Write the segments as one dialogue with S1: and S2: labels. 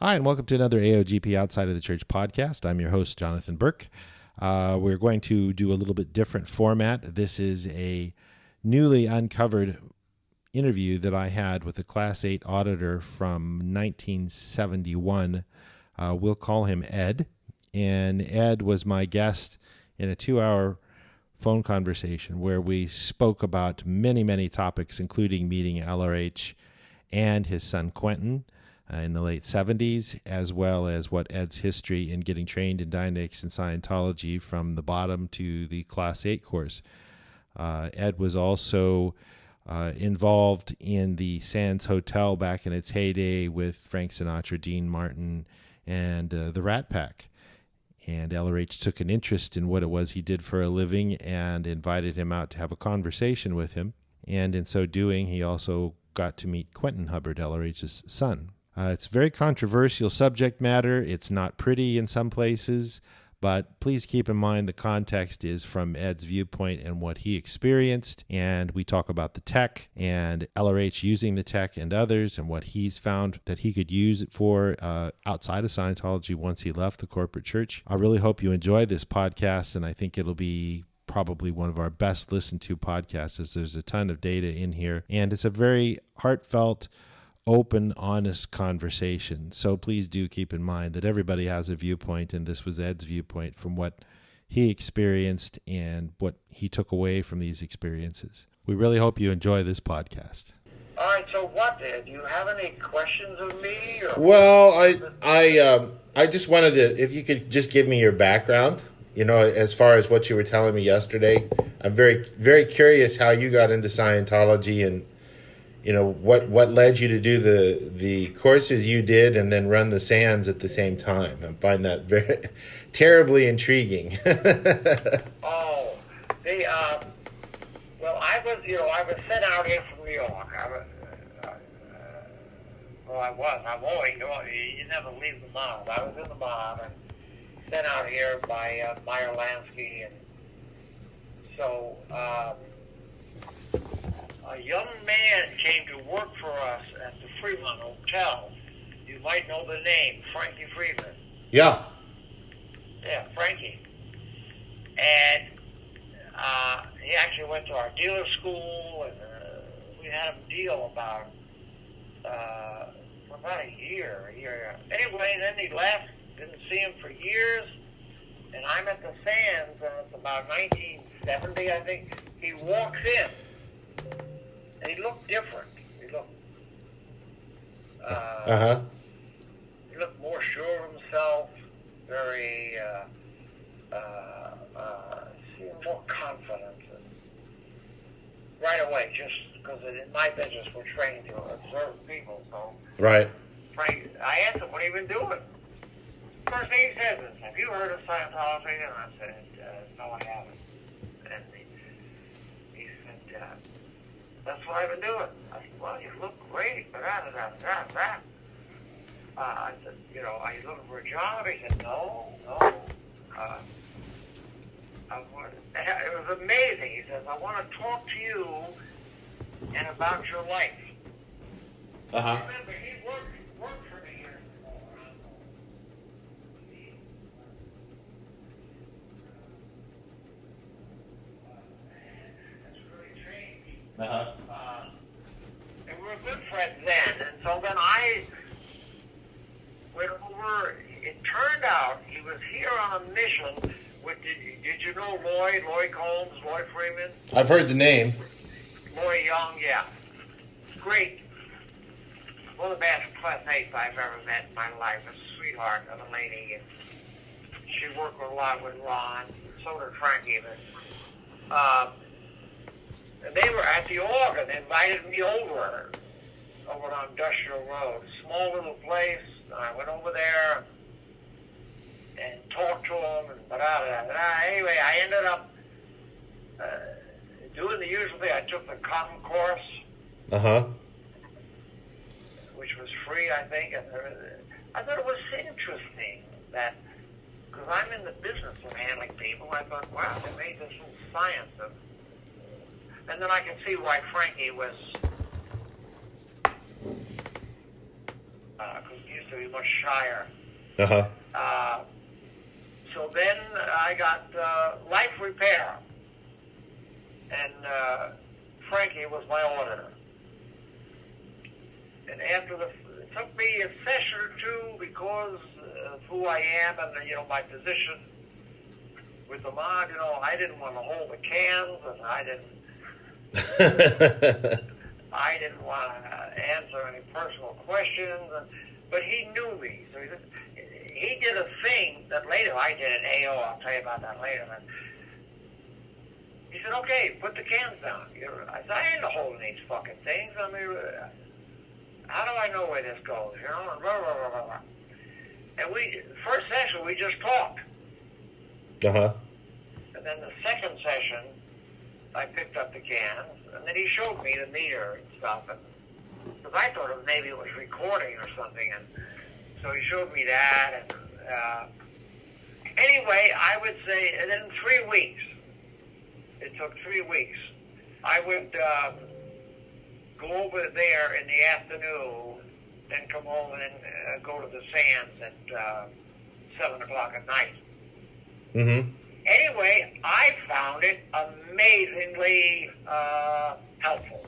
S1: Hi, and welcome to another AOGP Outside of the Church podcast. I'm your host, Jonathan Burke. We're going to do a little bit different format. This is a newly uncovered interview that I had with a Class 8 auditor from 1971. We'll call him Ed. And Ed was my guest in a 2-hour phone conversation where we spoke about many, many topics, including meeting LRH and his son Quentin in the late 70s, as well as what Ed's history in getting trained in Auditing and Scientology from the bottom to the Class 8 course. Ed was also involved in the Sands Hotel back in its heyday with Frank Sinatra, Dean Martin, and the Rat Pack. And LRH took an interest in what it was he did for a living and invited him out to have a conversation with him. And in so doing, he also got to meet Quentin Hubbard, LRH's son. It's very controversial subject matter. It's not pretty in some places, but please keep in mind the context is from Ed's viewpoint and what he experienced. And we talk about the tech and LRH using the tech and others and what he's found that he could use it for outside of Scientology once he left the corporate church. I really hope you enjoy this podcast, and I think it'll be probably one of our best listened to podcasts, as there's a ton of data in here. And it's a very heartfelt, open, honest conversation. So please do keep in mind that everybody has a viewpoint, and this was Ed's viewpoint from what he experienced and what he took away from these experiences. We really hope you enjoy this podcast.
S2: All right, so what, Ed? Do you have any questions of me? Or?
S3: Well, I just wanted to, if you could just give me your background, you know, as far as what you were telling me yesterday. I'm very, very curious how you got into Scientology and, you know, what led you to do the courses you did and then run the Sands at the same time. I find that very terribly intriguing.
S2: Well, I was sent out here from New York. I'm always, you never leave the mob. I was in the mob and sent out here by Meyer Lansky, and so a young man came to work for us at the Fremont Hotel. You might know the name, Frankie Friedman.
S3: Yeah.
S2: Yeah, Frankie. And he actually went to our dealer school, and we had him deal about for about a year. Anyway, then he left, didn't see him for years, and I'm at the Sands, and it's about 1970, I think. He walks in. And he looked different. He looked more sure of himself, very seemed more confident. And right away, just because in my business we're trained to observe people. So
S3: Right.
S2: Frank, I asked him, "What have you been doing?" First thing he says is, "Have you heard of Scientology?" And I said, "No, I haven't." And he said, "That's what I've been doing." I said, "Well, you look great." I said, "Are you looking for a job?" He said, No. It was amazing. He says, "I want to talk to you and about your life."
S3: Uh-huh.
S2: Remember, he worked for me years before. That's really changed.
S3: Uh-huh.
S2: And we were good friends then, and so then I went over. It turned out he was here on a mission with, did you know Lloyd Holmes, Lloyd Freeman?
S3: I've heard the name.
S2: Lloyd Young, yeah. Great. One of the best Class 8s I've ever met in my life. A sweetheart of a lady. And she worked a lot with Ron, so did Frankie. And they were at the organ. They invited me over on Industrial Road. Small little place. I went over there and talked to them. And anyway, I ended up doing the usual thing. I took the common course.
S3: Uh-huh.
S2: Which was free, I think. And I thought it was interesting that, because I'm in the business of handling people, I thought, wow, they made this little science of. And then I can see why Frankie was, because to be much shyer.
S3: Uh-huh.
S2: So then I got life repair, and Frankie was my auditor. And after it took me a session or two because of who I am and my position with the mob. I didn't want to hold the cans, and I didn't want to answer any personal questions. But he knew me, so he did a thing that later I did at AO. I'll tell you about that later. And he said, "Okay, put the cans down." I said, "I ain't holding these fucking things. I mean, how do I know where this goes?" And blah, blah, blah, blah. And first session we just talked.
S3: Uh-huh.
S2: And then the second session, I picked up the cans, and then he showed me the meter and stuff. Because I thought maybe it was recording or something, and so he showed me that. And anyway, I would say, and then 3 weeks. It took 3 weeks. I would go over there in the afternoon, then come home and then go to the Sands at 7 o'clock at night.
S3: Mm-hmm.
S2: Anyway, I found it amazingly helpful.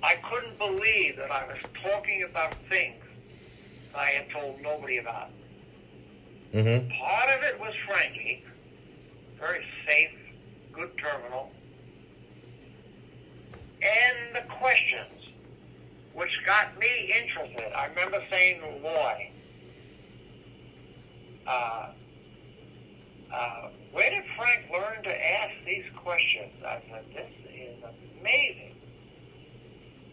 S2: I couldn't believe that I was talking about things I had told nobody about.
S3: Mm-hmm.
S2: Part of it was Frankie, very safe, good terminal, and the questions, which got me interested. I remember saying to Loy, where did Frank learn to ask these questions? I said, this is amazing.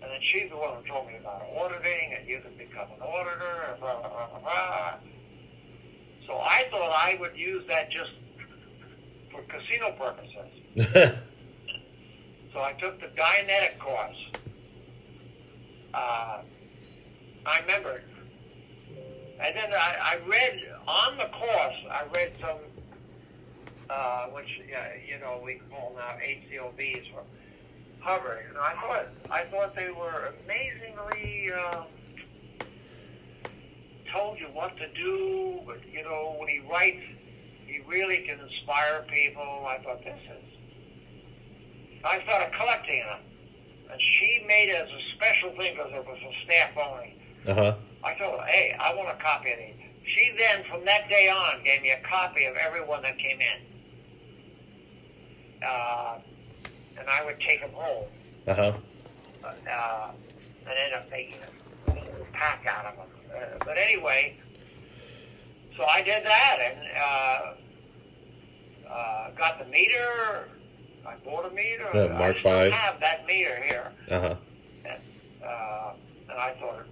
S2: And then she's the one who told me about auditing, and you can become an auditor, and blah, blah, blah, blah, blah. So I thought I would use that just for casino purposes. So I took the Dianetic course. I remember it. And then I read, on the course, I read some, which, we call now ACOBs for Hubbard. And I thought they were amazingly, told you what to do. But, when he writes, he really can inspire people. I thought, this is... I started collecting them. And she made it as a special thing because it was a staff only.
S3: Uh-huh.
S2: I told her, hey, I want a copy of these. She then, from that day on, gave me a copy of everyone that came in. And I would take them home.
S3: Uh-huh.
S2: And end up making a little pack out of them. But anyway, so I did that and got the meter. I bought a meter.
S3: Mark
S2: I still
S3: 5.
S2: have that meter here.
S3: Uh-huh.
S2: And I thought it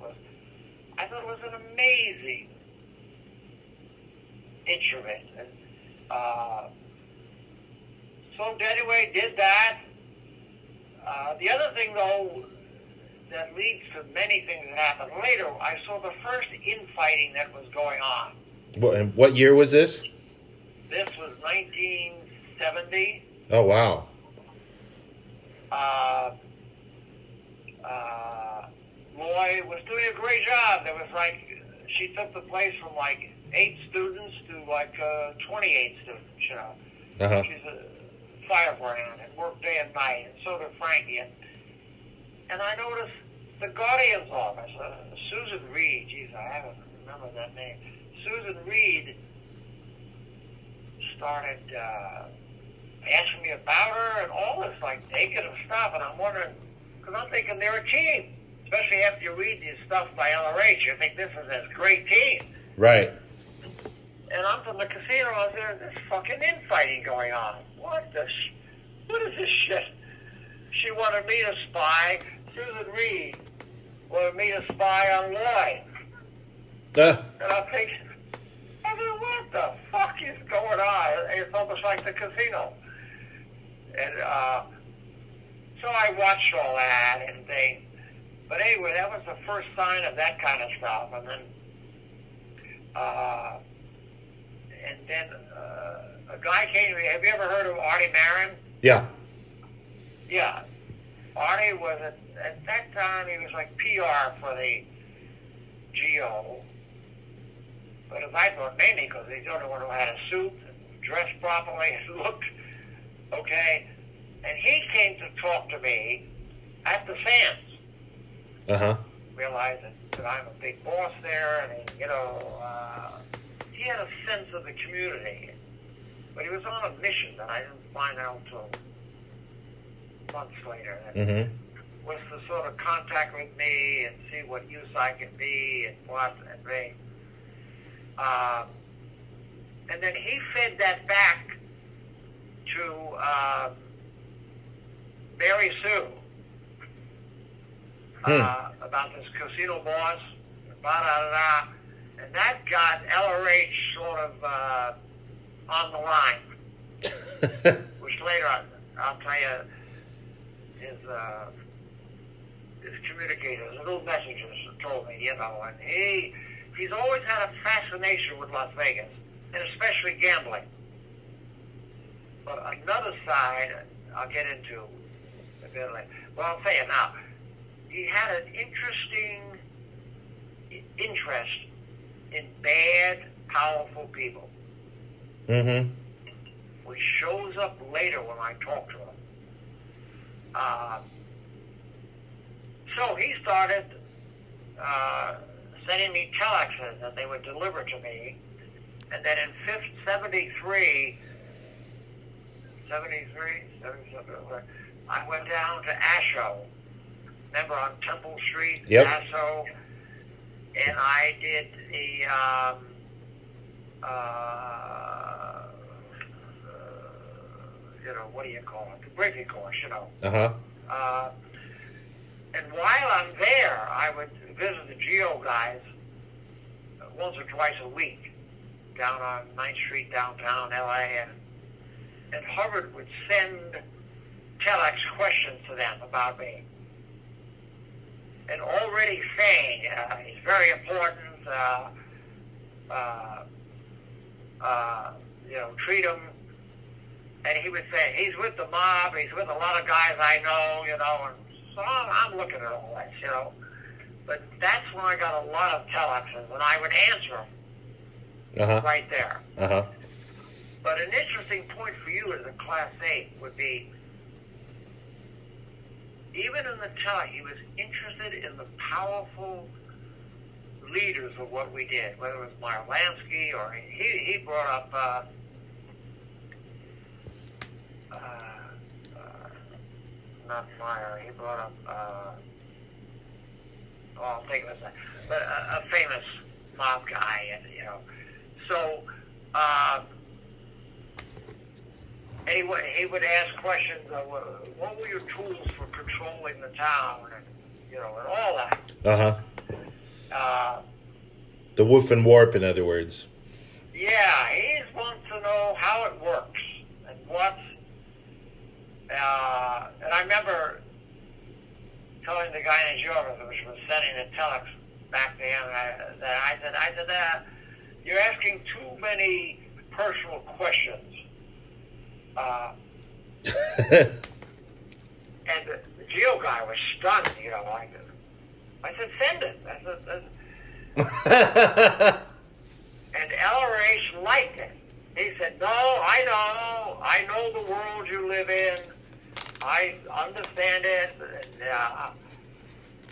S2: was an amazing instrument. And, so anyway, did that. The other thing, though, that leads to many things that happened later, I saw the first infighting that was going on.
S3: What year was this?
S2: This was 1970.
S3: Oh, wow.
S2: Loy was doing a great job. There was she took the place from 8 students to 28 students,
S3: Uh-huh.
S2: She's a firebrand and worked day and night, and so did Frankie. And I noticed the Guardian's office, Susan Reed, geez, I haven't remembered that name. Susan Reed started asking me about her and all this negative stuff, and I'm wondering, because I'm thinking they're a team. Especially after you read this stuff by LRH, you think this is a great team.
S3: Right.
S2: And I'm from the casino, I was there, there's fucking infighting going on. What is this shit? She wanted me to spy, Susan Reed wanted me to spy on Loy. And I'm thinking, what the fuck is going on? It's almost like the casino. And so I watched all that and things. But anyway, that was the first sign of that kind of stuff. And then a guy came to me. Have you ever heard of Artie Marin?
S3: Yeah.
S2: Yeah. Artie was, at that time, he was PR for the Geo, but as I thought, mainly because he's the only one who had a suit, and dressed properly, and looked okay. And he came to talk to me at the Sands.
S3: Uh-huh.
S2: Realizing that I'm a big boss there, and he had a sense of the community. But he was on a mission that I didn't find out till months later. And was to sort of contact with me and see what use I could be and what and they. And then he fed that back to Mary Sue about this casino boss, and that got LRH sort of on the line, which later I'll tell you his communicators, little messages told me, and he's always had a fascination with Las Vegas, and especially gambling. But another side I'll get into a bit later. Well, I'll say it now. He had an interesting interest in bad, powerful people. Which shows up later when I talk to him. So he started sending me telexes that they would deliver to me. And then in 73, I went down to Asho. Remember on Temple Street,
S3: Yep.
S2: Asho? And I did the what do you call it? The briefing course, And while I'm there, I would visit the Geo guys once or twice a week down on 9th Street, downtown LA, and Hubbard would send telex questions to them about me. And already saying, he's very important, treat him. And he would say, he's with the mob, he's with a lot of guys I know, and so I'm looking at all that, But that's when I got a lot of telexes, and I would answer them right there. But an interesting point for you as a Class 8 would be, even in the telex, he was interested in the powerful leaders of what we did, whether it was Meyer Lansky or he brought up not Meyer, he brought up I'm thinking of that, but a famous mob guy, and so he would ask questions of what were your tools for controlling the town, and and all that.
S3: The woof and warp, in other words.
S2: Yeah, he wants to know how it works and what. And I remember telling the guy in his office, which was sending the telex back to him, I said, you're asking too many personal questions. And the Geo guy was stunned, I said, send it. And LRH liked it. He said, no, I know the world you live in. I understand it.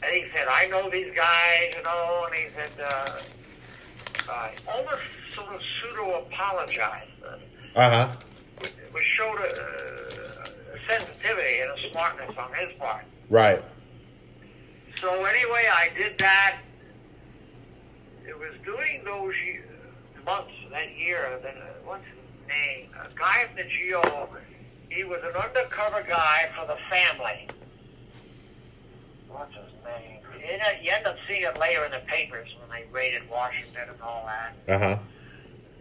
S2: And he said, I know these guys, and he said, almost sort of pseudo-apologized. Which showed a sensitivity and a smartness on his part.
S3: Right.
S2: So anyway, I did that. It was during those months, that year, what's his name? A guy from the Geo, he was an undercover guy for the family. What's his name? You end up seeing it later in the papers when they raided Washington and all that.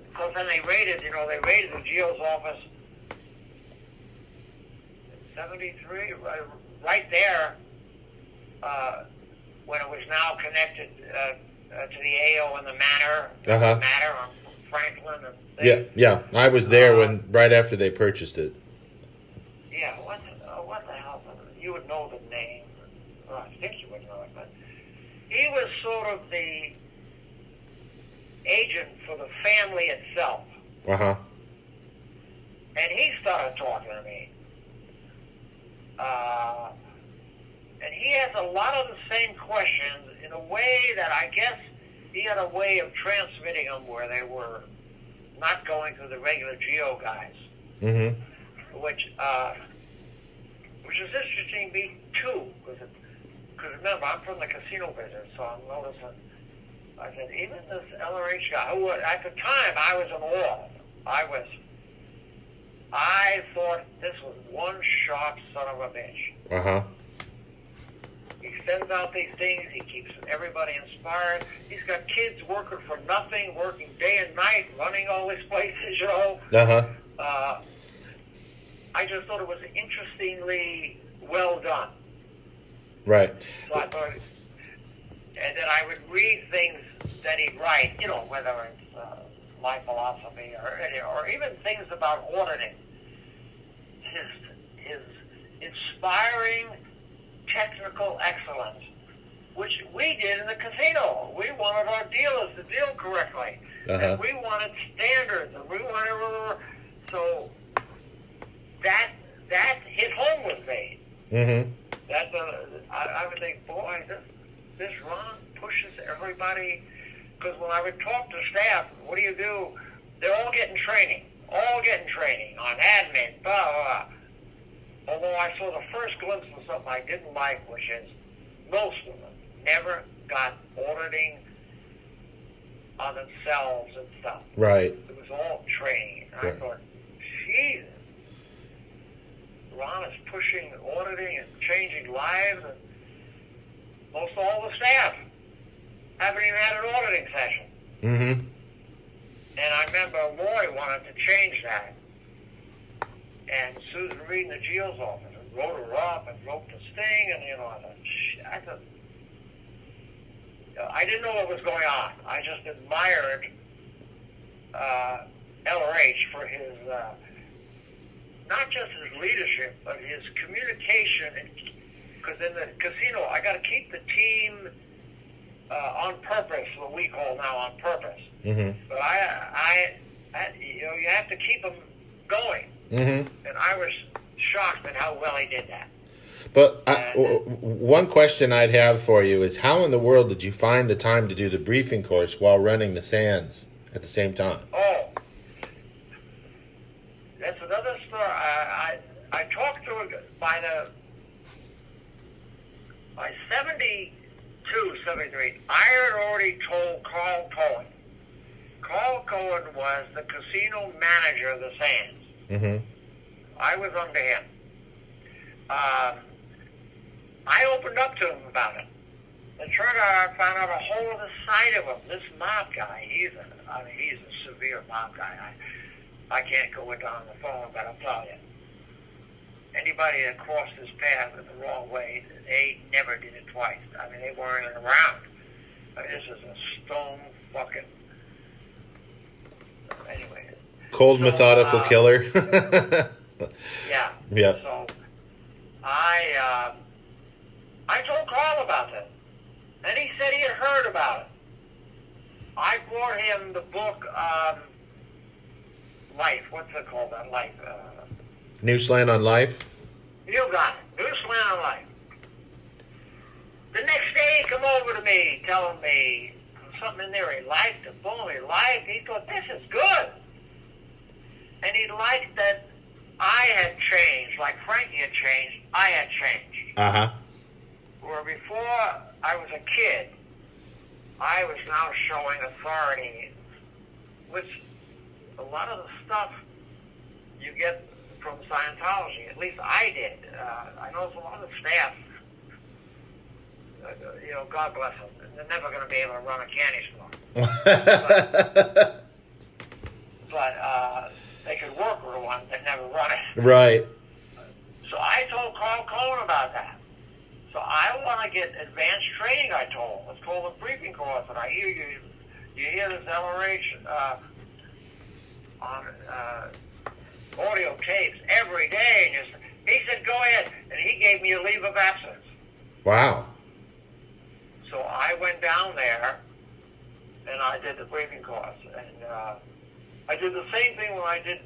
S2: Because then they raided the Geo's office in 73, right there, when it was now connected to the AO and the Manor, Manor on Franklin. And
S3: yeah. I was there right after they purchased it.
S2: Yeah, what the hell? You would know the name. Well, I think you would know it, but he was sort of the agent for the family itself.
S3: Uh-huh.
S2: And he started talking to me. And he has a lot of the same questions in a way that I guess he had a way of transmitting them where they were not going through the regular geo guys.
S3: Mm-hmm.
S2: Which is interesting to me too, because remember, I'm from the casino business, so I'm noticing. I said, even this LRH guy, who at the time I was in awe. I thought this was one sharp son of a bitch.
S3: Uh-huh.
S2: He sends out these things. He keeps everybody inspired. He's got kids working for nothing, working day and night, running all these places, you know.
S3: Uh-huh.
S2: I just thought it was interestingly well done.
S3: Right.
S2: So I thought, and then I would read things that he'd write, you know, whether it's my philosophy or even things about auditing. His inspiring technical excellence, which we did in the casino. We wanted our dealers to deal correctly.
S3: Uh-huh.
S2: And we wanted standards, and we wanted... So that hit home with me.
S3: Mm-hmm.
S2: I would think, boy, this Ron pushes everybody. Because when I would talk to staff, what do you do? They're all getting training on admin, blah, blah, blah. Although I saw the first glimpse of something I didn't like, which is most of them never got auditing on themselves and stuff.
S3: Right.
S2: It was all training. And
S3: Right.
S2: I thought, Jesus, Ron is pushing auditing and changing lives, and most all the staff haven't even had an auditing session.
S3: Mm-hmm.
S2: And I remember Roy wanted to change that. And Susan Reed in the Geo's office and wrote her up and wrote this thing, and, you know, I thought, I didn't know what was going on. I just admired LRH for his, not just his leadership, but his communication. Because in the casino, I got to keep the team on purpose, what we call now on purpose.
S3: Mm-hmm.
S2: But I you know, you have to keep them going.
S3: Mm-hmm.
S2: And I was shocked at how well he did that.
S3: But one question I'd have for you is, how in the world did you find the time to do the briefing course while running the sands at the same time?
S2: Oh, that's another story. I talked to by 72, 73, I had already told Carl Cohen. Carl Cohen was the casino manager of the Sands.
S3: Mm-hmm.
S2: I was under him. I opened up to him about it. And turned out I found out a whole other side of him. This mob guy, he's a severe mob guy. I can't go it on the phone, but I'll tell you. Anybody that crossed his path in the wrong way, they never did it twice. I mean, they weren't even around. I mean, this is a stone fucking... Anyway.
S3: Cold, methodical killer.
S2: Yeah.
S3: Yeah.
S2: So I told Carl about it, and he said he had heard about it. I brought him the book Life. What's it called? That Life.
S3: New slant on life.
S2: You got it. New slant on life. The next day he come over to me telling me something in there he liked, the boom he liked. He thought, this is good. And he liked that I had changed, like Frankie had changed, I had changed.
S3: Uh-huh.
S2: Where before I was a kid, I was now showing authority, which a lot of the stuff you get from Scientology, at least I did. I know there's a lot of staff, you know, God bless them, they're never going to be able to run a candy store. but they could work with one, but never run it.
S3: Right.
S2: So I told Carl Cohen about that. So I want to get advanced training, I told him. It's called a briefing course, and I hear you hear this LRH on audio tapes every day. And he said, go ahead. And he gave me a leave of absence.
S3: Wow.
S2: So I went down there, and I did the briefing course. And I did the same thing when I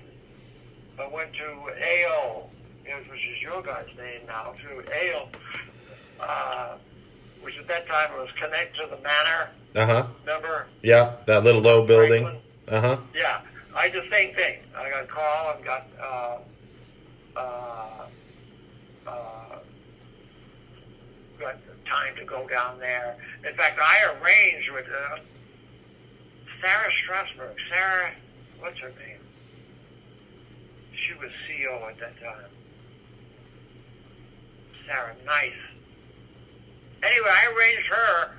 S2: went to AO, which is your guy's name now, through AO, which at that time was connected to the Manor.
S3: Uh-huh.
S2: Remember?
S3: Yeah, that little low building.
S2: Franklin?
S3: Uh-huh.
S2: Yeah, I did the same thing. I got a call and got time to go down there. In fact, I arranged with Sarah Strasberg. Sarah, what's her name? She was CEO at that time. Sarah, nice. Anyway, I arranged her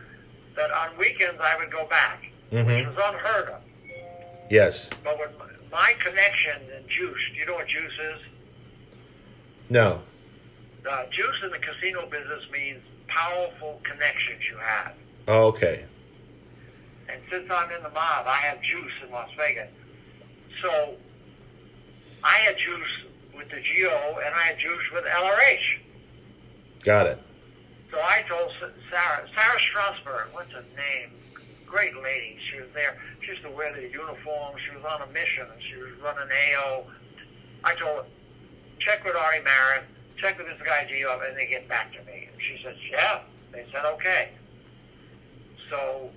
S2: that on weekends I would go back, which was unheard of.
S3: Yes.
S2: But with my connection in juice, do you know what juice is?
S3: No.
S2: Juice in the casino business means powerful connections you have.
S3: Oh, okay.
S2: And since I'm in the mob, I have juice in Las Vegas. So I had juice with the GO and I had juice with LRH.
S3: Got it.
S2: So I told Sarah Strasberg, what's her name? Great lady. She was there. She used to wear the uniform. She was on a mission and she was running AO. I told her, check with Ari Marin, check with this guy GO, and they get back to me. And she said, yeah. They said, okay. So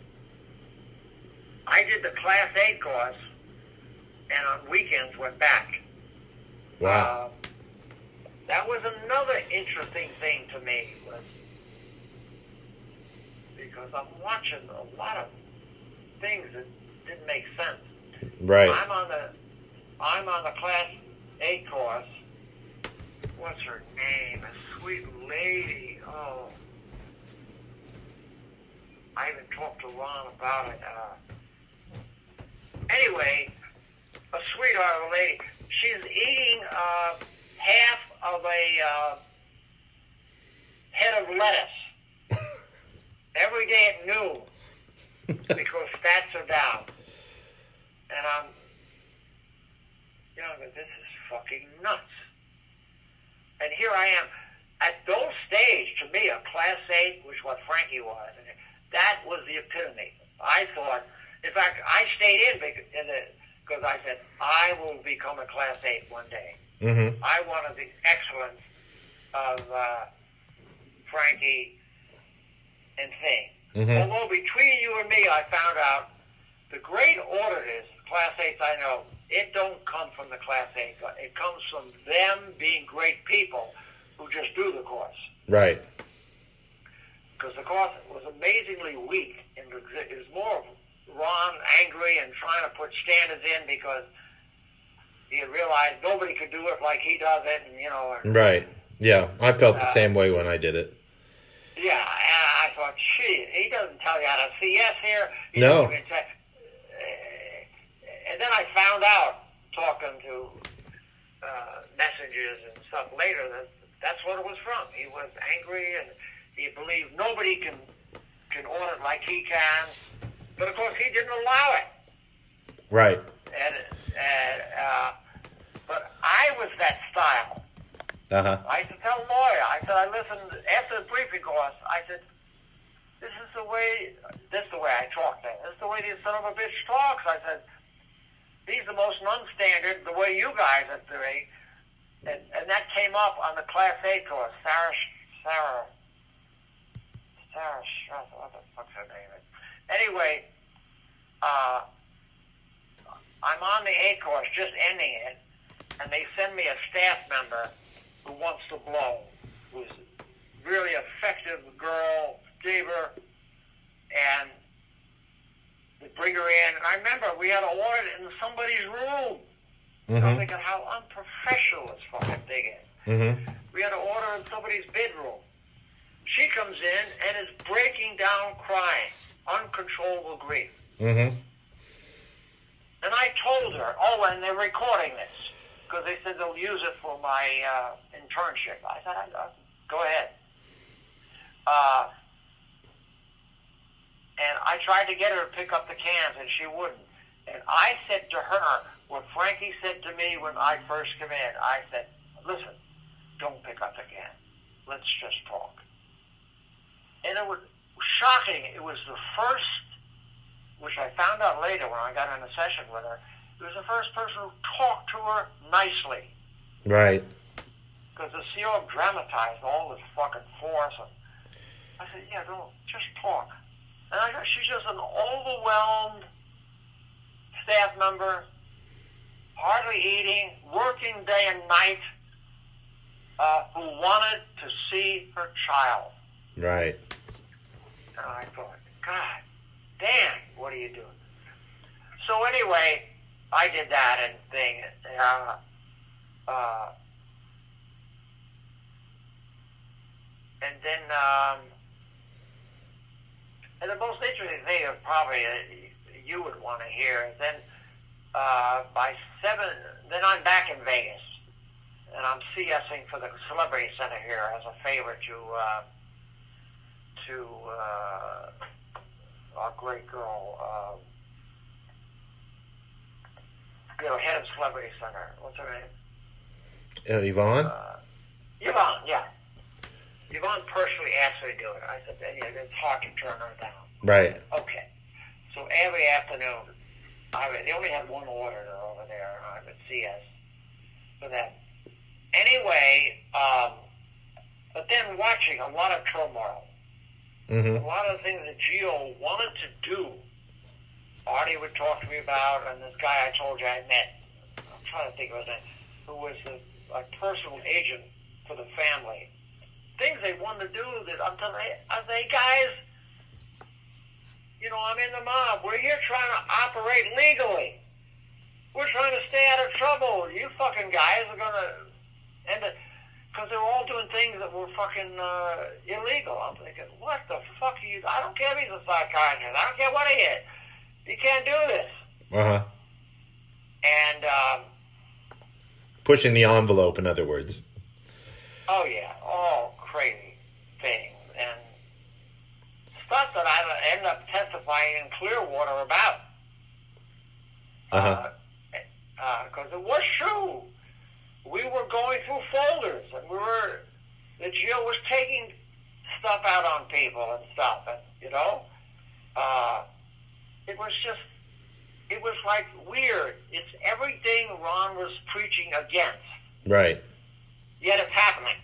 S2: I did the Class 8 course, and on weekends went back.
S3: Wow.
S2: That was another interesting thing to me, because I'm watching a lot of things that didn't make sense.
S3: Right.
S2: I'm on the Class 8 course. What's her name? A sweet lady. Oh. I even talked to Ron about it. Anyway, a sweetheart of a lady. She's eating half of a head of lettuce every day at noon because stats are down. And I'm, this is fucking nuts. And here I am. At those stage, to me, a Class 8, which what Frankie was, that was the epitome. I thought, in fact, I stayed in because I said, I will become a Class 8 one day.
S3: Mm-hmm.
S2: I wanted the excellence of Frankie and Thing.
S3: Mm-hmm.
S2: Although between you and me, I found out the great auditors, Class 8s I know, it don't come from the Class 8. It comes from them being great people who just do the course.
S3: Right.
S2: Because the course was amazingly weak. And it was more of Ron angry and trying to put standards in because he realized nobody could do it like he does it. And,
S3: Right. Yeah, I felt the same way when I did it.
S2: Yeah, and I thought, gee, he doesn't tell you how to CS here.
S3: No.
S2: And then I found out, talking to messengers and stuff later, that that's what it was from. He was angry and he believed nobody can audit like he can. But of course, he didn't allow it.
S3: Right.
S2: But I was that style.
S3: Uh-huh.
S2: I used to tell a lawyer, I said, I listened, after the briefing course, I said, this is the way I talk then. This is the way this son of a bitch talks. I said, he's the most non-standard, the way you guys are doing. And that came up on the Class 8 course. Sarah, what the fuck's her name? Anyway, I'm on the 8 course, just ending it, and they send me a staff member who wants to blow, who's really effective girl, gave her, and they bring her in. And I remember we had to audit in somebody's room.
S3: Mm-hmm.
S2: I'm thinking how unprofessional this fucking thing is.
S3: Mm-hmm.
S2: We had to order in somebody's bedroom. She comes in and is breaking down crying, uncontrollable grief.
S3: Mm-hmm.
S2: And I told her, and they're recording this, because they said they'll use it for my internship. I said, go ahead. And I tried to get her to pick up the cans, and she wouldn't. And I said to her what Frankie said to me when I first came in. I said, listen, don't pick up the can. Let's just talk. And it was shocking. It was the first which I found out later when I got in a session with her, he was the first person who talked to her nicely.
S3: Right.
S2: Because the CEO dramatized all this fucking force. And I said, yeah, don't, just talk. And I go, she's just an overwhelmed staff member, hardly eating, working day and night, who wanted to see her child.
S3: Right.
S2: And I thought, God damn, what are you doing? So anyway, I did that and thing. And then, and the most interesting thing is probably you would want to hear is then by 7, then I'm back in Vegas, and I'm CSing for the Celebrity Center here as a favor to our great girl, head of Celebrity Center. What's her name?
S3: Yvonne?
S2: Yvonne, yeah. Yvonne personally asked me to do it. I said, yeah, it's hard to turn her down.
S3: Right.
S2: Okay. So every afternoon, they only had one auditor over there, and I would CS for them. Anyway, but then watching a lot of turmoil, a lot of things that Geo wanted to do, Artie would talk to me about, and this guy I told you I met, I'm trying to think of his name, who was a personal agent for the family. Things they wanted to do that I'm telling you, I say, hey guys, I'm in the mob. We're here trying to operate legally. We're trying to stay out of trouble. You fucking guys are going to end it. Because they're all doing things that were fucking illegal. I'm thinking, what the fuck are you... I don't care if he's a psychiatrist. I don't care what he is. You can't do this.
S3: Uh-huh.
S2: And...
S3: pushing the envelope, in other words.
S2: Oh, yeah. All crazy things. And stuff that I end up testifying in Clearwater about.
S3: Uh-huh.
S2: Because it was true. We were going through folders, and the Jill was taking stuff out on people and stuff, and, it was like weird. It's everything Ron was preaching against.
S3: Right.
S2: Yet it's happening.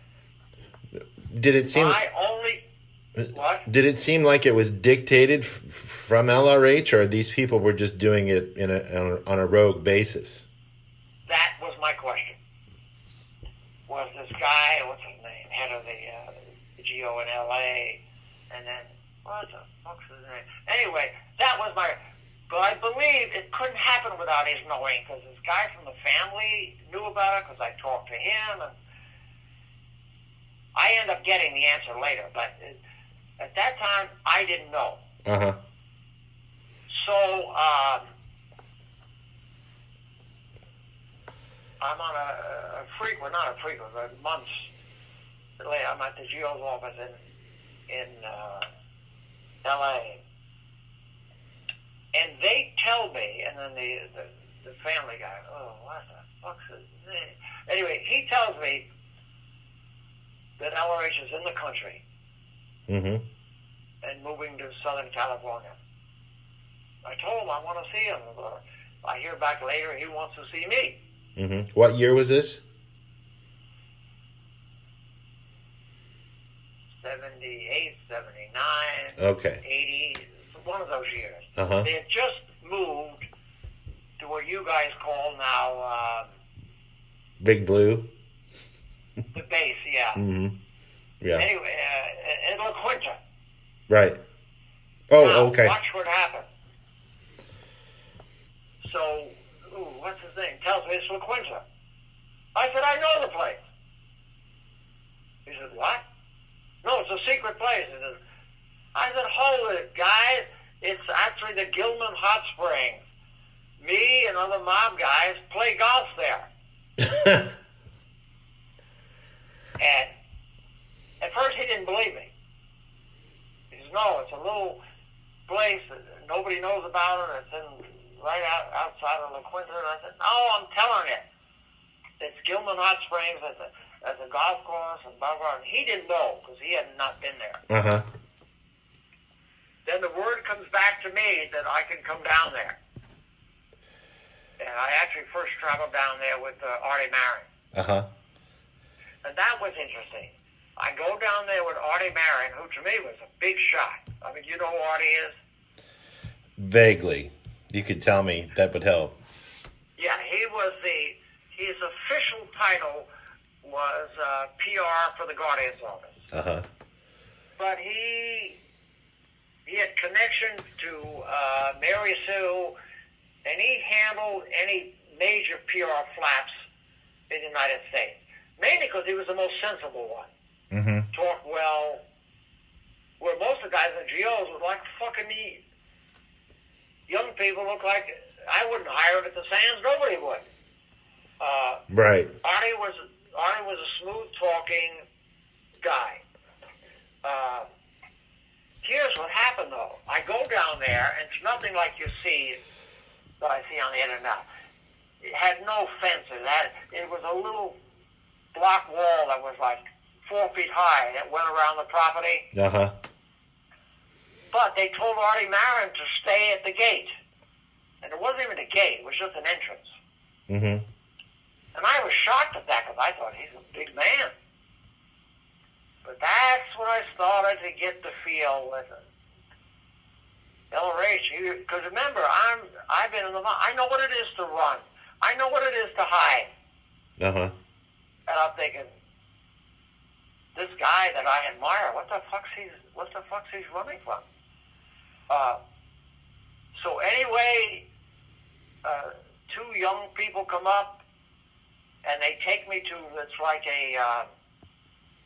S3: Did it seem...
S2: What?
S3: Did it seem like it was dictated from LRH, or these people were just doing it on a rogue basis?
S2: That was my question. Was this guy, what's his name, head of the GO in LA, and then, what the fuck's his name? Anyway, that was my... But I believe it couldn't happen without his knowing, because this guy from the family knew about it, because I talked to him, and I end up getting the answer later, but at that time, I didn't know.
S3: Uh-huh.
S2: So, I'm on months later, I'm at the GO's office in L.A., and they tell me, and then the family guy, oh, what the fuck's his name? Anyway, he tells me that LRH is in the country and moving to Southern California. I told him I want to see him. I hear back later he wants to see me.
S3: Mm-hmm. What year was this?
S2: 78, 79,
S3: Okay.
S2: 80, one of those years.
S3: Uh-huh.
S2: They had just moved to what you guys call now
S3: Big Blue?
S2: the base, yeah.
S3: Mm-hmm. Yeah.
S2: Anyway, in La Quinta.
S3: Right. Oh,
S2: Now,
S3: okay.
S2: watch what happened. So, what's his name? Tells me it's La Quinta. I said, I know the place. He said, what? No, it's a secret place. He says, I said, hold it, guys. It's actually the Gilman Hot Springs. Me and other mob guys play golf there. And at first he didn't believe me. He says, no, it's a little place that nobody knows about it. It's right outside of La Quinta. And I said, no, I'm telling you. It's Gilman Hot Springs at the golf course and blah, blah. And he didn't know because he had not been there.
S3: Uh-huh.
S2: then the word comes back to me that I can come down there. And I actually first traveled down there with Artie Marin.
S3: Uh-huh.
S2: And that was interesting. I go down there with Artie Marin, who to me was a big shot. I mean, you know who Artie is?
S3: Vaguely. You could tell me. That would help.
S2: Yeah, his official title was PR for the Guardian's office.
S3: Uh-huh.
S2: But he had connections to Mary Sue, and he handled any major PR flaps in the United States. Mainly because he was the most sensible one.
S3: Mm-hmm.
S2: Talk well. Where most of the guys in GOs was like fucking young people look like I wouldn't hire him at the Sands. Nobody would.
S3: Right.
S2: Artie was a smooth talking guy. Here's what happened though. I go down there and it's nothing like you see that I see on the internet. It had no fences. It was a little block wall that was like 4 feet high that went around the property.
S3: Uh-huh.
S2: But they told Artie Marin to stay at the gate. And it wasn't even a gate. It was just an entrance.
S3: Mm-hmm.
S2: And I was shocked at that because I thought he's a big man. But that's when I started to get the feel with it. LRH, because remember, I've been in the... I know what it is to run. I know what it is to hide.
S3: Uh-huh.
S2: And I'm thinking, this guy that I admire, what the fuck's he's running from? So anyway, two young people come up, and they take me to, it's like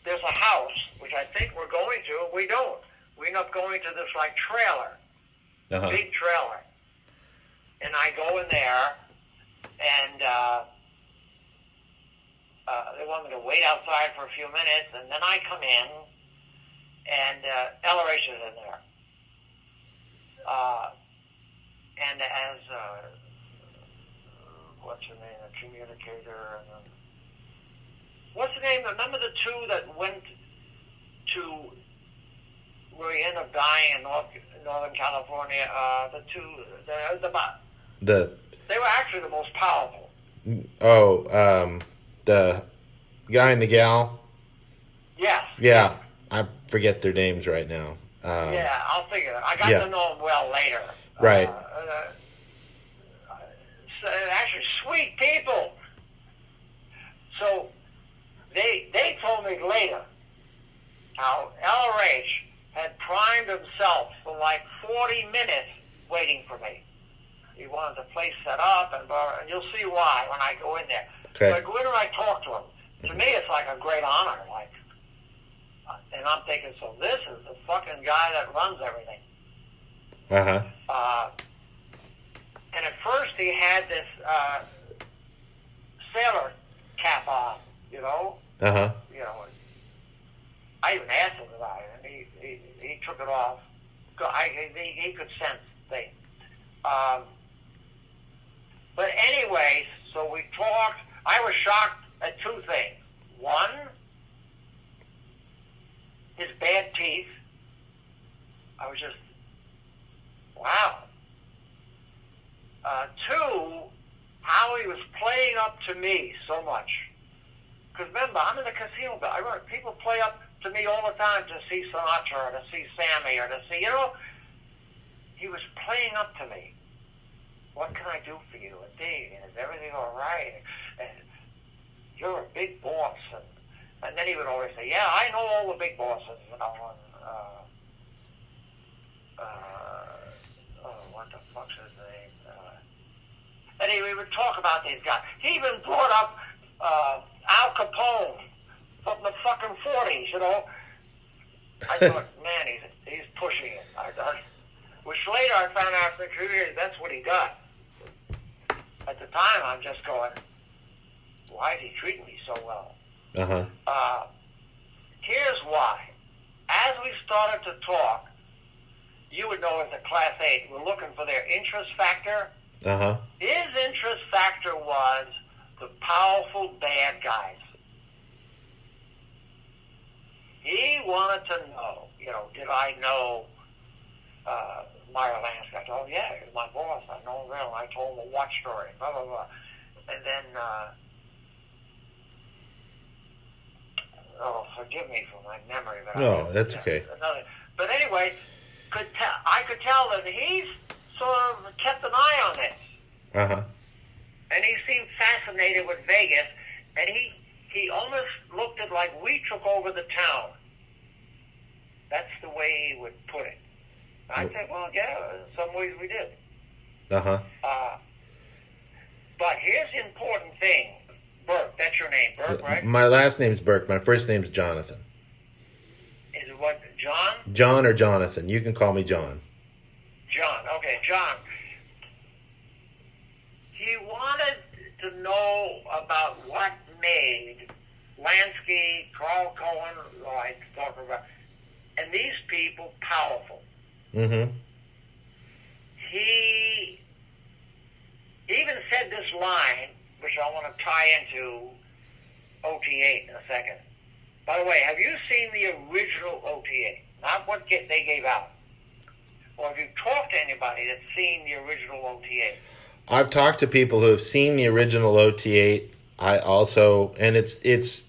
S2: there's a house, which I think we're going to, and we don't. We end up going to this like trailer,
S3: Uh-huh.
S2: big trailer. And I go in there, and they want me to wait outside for a few minutes, and then I come in, and LRH is in there. And as, what's her name, a communicator, and what's the name? Remember the two that went to, where he ended up dying in Northern California, they were actually the most powerful.
S3: The guy and the gal?
S2: Yes.
S3: Yeah. I forget their names right now.
S2: Yeah, I'll figure it. I got to know them well later.
S3: Right.
S2: Actually, sweet people. So they told me later how LRH had primed himself for like 40 minutes waiting for me. He wanted the place set up, and you'll see why when I go in there.
S3: Okay.
S2: So I go in and I talk to him. To me, it's like a great honor. And I'm thinking, so this is the fucking guy that runs everything.
S3: Uh-huh.
S2: And at first he had this sailor cap on, you know.
S3: Uh-huh.
S2: You know, I even asked him about it, and he took it off. He could sense things. But anyway, so we talked. I was shocked at two things. One, his bad teeth. I was just, wow. Two, how he was playing up to me so much. Because remember, I'm in the casino. I remember people play up to me all the time to see Sinatra or to see Sammy or to see, you know. He was playing up to me. What can I do for you? And Dave, is everything all right? And you're a big boss. And then he would always say, yeah, I know all the big bosses, you know. What the fuck's his name? And he would talk about these guys. He even brought up Al Capone from the fucking 40s, you know. I thought, man, he's pushing it. Which later I found out after 2 years, that's what he got. At the time, I'm just going, why is he treating me so well?
S3: Uh-huh.
S2: Here's why. As we started to talk, you would know as a Class 8, we're looking for their interest factor.
S3: Uh-huh.
S2: His interest factor was the powerful bad guys. He wanted to know, you know, did I know Meyer Lansky. I told him, yeah, he was my boss. I know him well. I told him a watch story, blah, blah, blah. And then, forgive me for my memory. But
S3: No, that's okay.
S2: But anyway, I could tell that he's sort of kept an eye on this.
S3: Uh-huh.
S2: And he seemed fascinated with Vegas, and he almost looked at like we took over the town. That's the way he would put it. I'd say, well, yeah, in some ways we did.
S3: Uh-huh.
S2: But here's the important thing. Burke, that's your name, Burke, right?
S3: My last name's Burke. My first name's Jonathan.
S2: Is it what, John?
S3: John or Jonathan. You can call me John.
S2: John, okay, John. He wanted to know about what made Lansky, Carl Cohen, like talking about, and these people powerful.
S3: Mm-hmm.
S2: He even said this line, which I want to tie into OT8 in a second. By the way, have you seen the original OT8? Not what they gave out. Or have you talked to anybody that's seen the original OT8?
S3: I've talked to people who have seen the original OT8. I also, and it's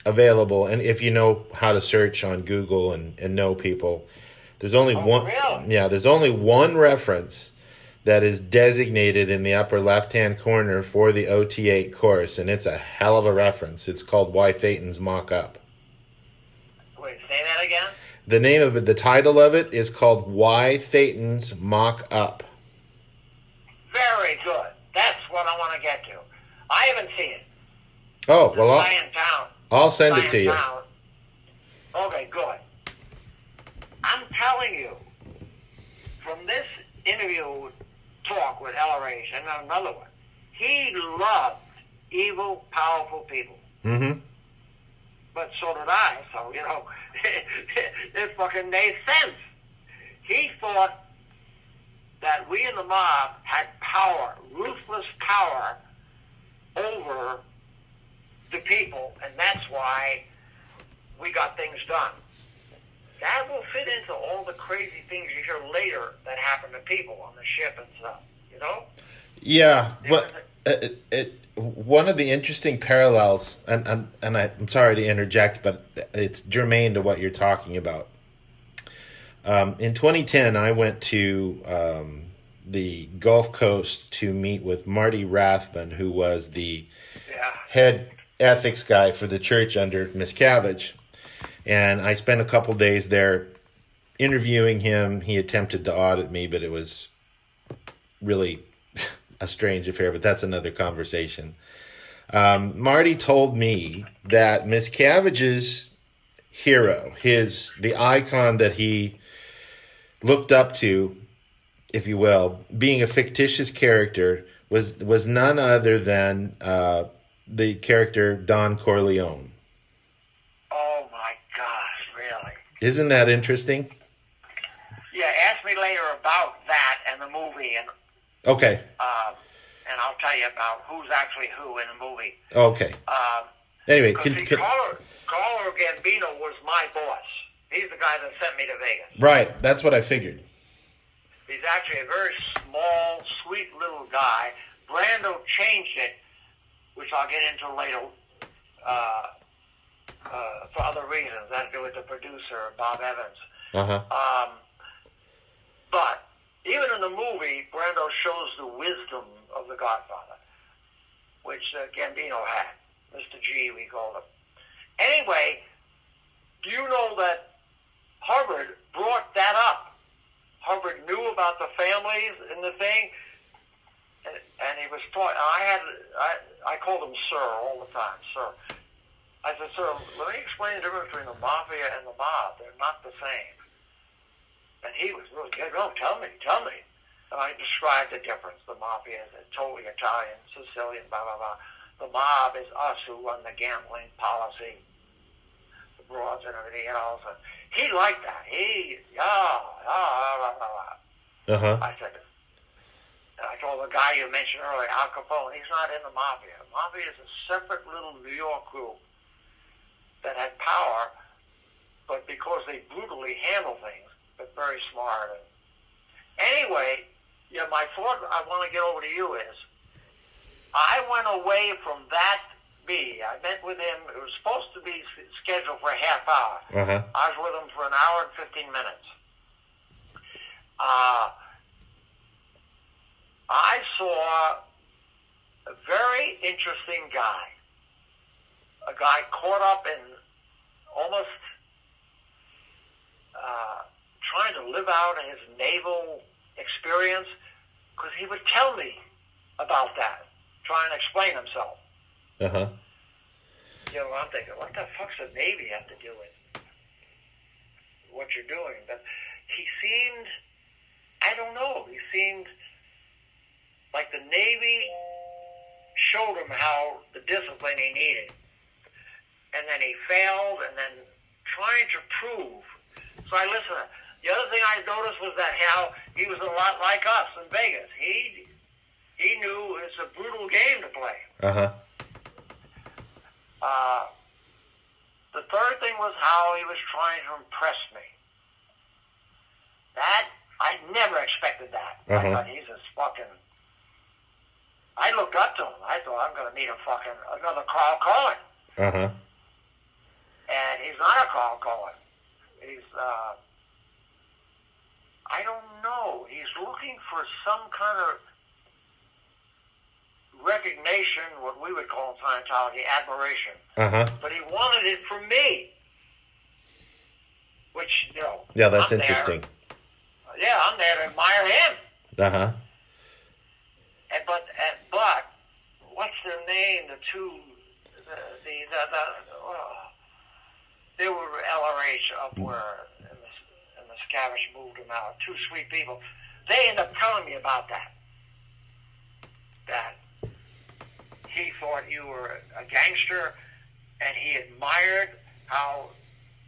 S3: available. And if you know how to search on Google and know people, there's only one.
S2: Really?
S3: Yeah, there's only one reference that is designated in the upper left-hand corner for the OT8 course, and it's a hell of a reference. It's called Why Phaeton's Mock Up.
S2: Wait, say that again?
S3: The name of it, the title of it is called Why Phaeton's Mock Up.
S2: Very good. That's what I want to get to. I haven't seen it.
S3: Oh, well, I'll send it to you.
S2: Okay, good. I'm telling you, from this interview talk with LRH and another one, he loved evil, powerful people.
S3: Mm-hmm.
S2: But so did I, so, it fucking made sense. He thought that we in the mob had power, ruthless power over the people, and that's why we got things done. That will fit into all the crazy things you hear later that happen to people on the ship and stuff,
S3: Yeah, but one of the interesting parallels, and I'm sorry to interject, but it's germane to what you're talking about. In 2010, I went to the Gulf Coast to meet with Marty Rathman, who was the head ethics guy for the church under Miscavige. And I spent a couple days there interviewing him. He attempted to audit me, but it was really a strange affair, but that's another conversation. Marty told me that Miscavige's hero, the icon that he looked up to, if you will, being a fictitious character, was none other than the character Don Corleone.
S2: Oh my gosh, really?
S3: Isn't that interesting?
S2: Yeah, ask me later about that and the movie, and
S3: okay.
S2: And I'll tell you about who's actually who in the movie.
S3: Okay. Anyway,
S2: Carlo Gambino was my boss. He's the guy that sent me to Vegas.
S3: Right, that's what I figured.
S2: He's actually a very small, sweet little guy. Brando changed it, which I'll get into later, for other reasons. That had to do with the producer, Bob Evans.
S3: Uh-huh.
S2: But even in the movie, Brando shows the wisdom of the Godfather, which Gambino had. Mr. G, we called him. Anyway, do you know that Hubbard brought that up? Hubbard knew about the families and the thing, and he was taught. I called him Sir all the time, Sir. I said, Sir, let me explain the difference between the mafia and the mob. They're not the same. And he was really good. No, tell me. And I described the difference. The mafia is totally Italian, Sicilian, blah, blah, blah. The mob is us who run the gambling policy, the broads and everything else. And he liked that.
S3: Uh-huh.
S2: I said, and I told the guy you mentioned earlier, Al Capone, he's not in the mafia. The mafia is a separate little New York group that had power, but because they brutally handle things, but very smart. And anyway, my thought I want to get over to you is, I went away from that meeting. I met with him. It was supposed to be scheduled for a half hour.
S3: Uh-huh.
S2: I was with him for an hour and 15 minutes. I saw a very interesting guy. A guy caught up in almost trying to live out his naval experience, because he would tell me about that, trying to explain himself.
S3: Uh-huh.
S2: I'm thinking, what the fuck's the Navy have to do with what you're doing? But he seemed, I don't know, he seemed like the Navy showed him how the discipline he needed. And then he failed, and then trying to prove. So I listened. The other thing I noticed was that how he was a lot like us in Vegas. He knew it's a brutal game to play.
S3: Uh-huh.
S2: The third thing was how he was trying to impress me. That, I never expected that.
S3: Uh-huh.
S2: I thought he's a fucking... I looked up to him. I thought I'm going to meet another Carl Cohen.
S3: Uh-huh.
S2: And he's not a Carl Cohen. He's, I don't know. He's looking for some kind of recognition, what we would call in Scientology, admiration.
S3: Uh-huh.
S2: But he wanted it from me. Which,
S3: Yeah, that's
S2: I'm
S3: interesting.
S2: I'm there to admire him.
S3: Uh-huh.
S2: But what's their name? The two, they were LRH up where in the Scavish moved them out. Two sweet people. They ended up telling me about that. That he thought you were a gangster, and he admired how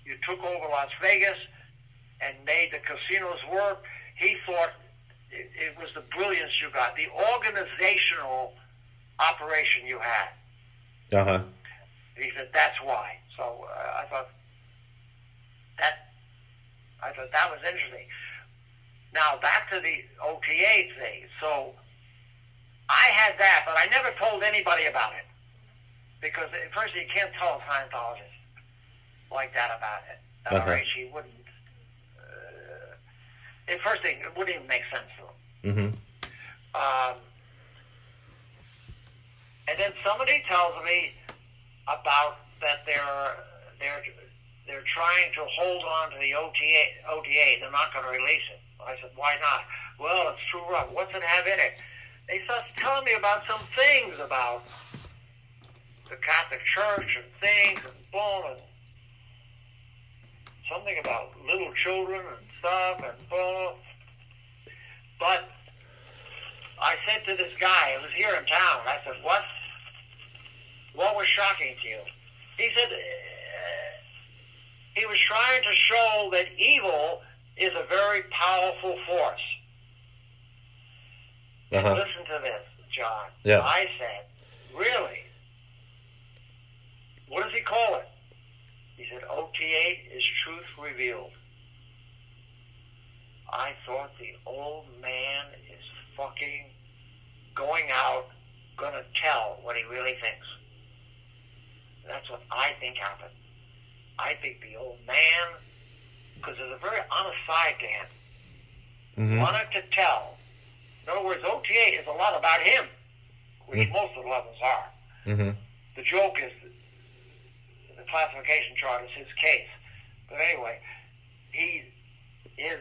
S2: you took over Las Vegas and made the casinos work. He thought it was the brilliance you got, the organizational operation you had.
S3: Uh-huh.
S2: He said, that's why. So I thought that was interesting. Now, back to the OTA thing. So I had that, but I never told anybody about it. Because, first, you can't tell a Scientologist like that about it. LRH, he wouldn't. First thing, it wouldn't even make sense to him.
S3: Mm-hmm.
S2: And then somebody tells me about that they're trying to hold on to the OTA. They're not going to release it. I said, why not? Well, it's too rough. What's it have in it? They started telling me about some things about the Catholic Church and things and boom, and something about little children and stuff and boom. But I said to this guy, who was here in town, I said, what was shocking to you? He said, he was trying to show that evil is a very powerful force.
S3: Uh-huh.
S2: Listen to this, John.
S3: Yeah.
S2: I said, really? What does he call it? He said, OT8 is truth revealed. I thought the old man is fucking going out, going to tell what he really thinks. That's what I think happened. I think the old man, because there's a very honest side to him, wanted to tell. In other words, OTA is a lot about him, which most of the levels are.
S3: Mm-hmm.
S2: The joke is the classification chart is his case. But anyway, he is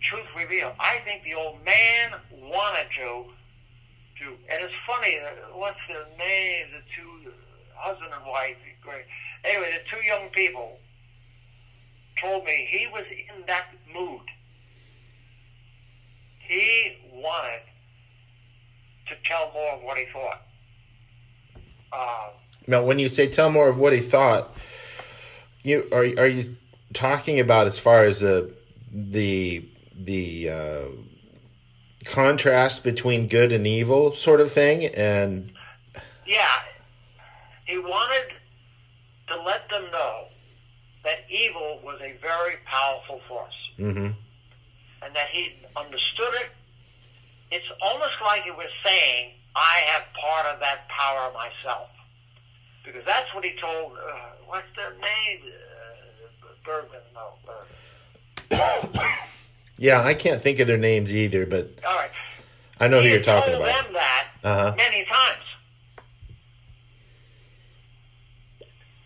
S2: truth revealed. I think the old man wanted to, and it's funny, what's their name, the two, husband and wife, great. Anyway, the two young people told me he was in that mood. He wanted to tell more of what he thought.
S3: Now, when you say tell more of what he thought, are you talking about as far as the contrast between good and evil sort of thing? And
S2: yeah, he wanted to let them know that that evil was a very powerful force.
S3: Mm-hmm.
S2: And that he understood it. It's almost like he was saying, I have part of that power myself. Because that's what he told, what's their name? Bergman, no.
S3: Yeah, I can't think of their names either, but
S2: All right.
S3: I know who you're talking
S2: told
S3: about.
S2: them that many times.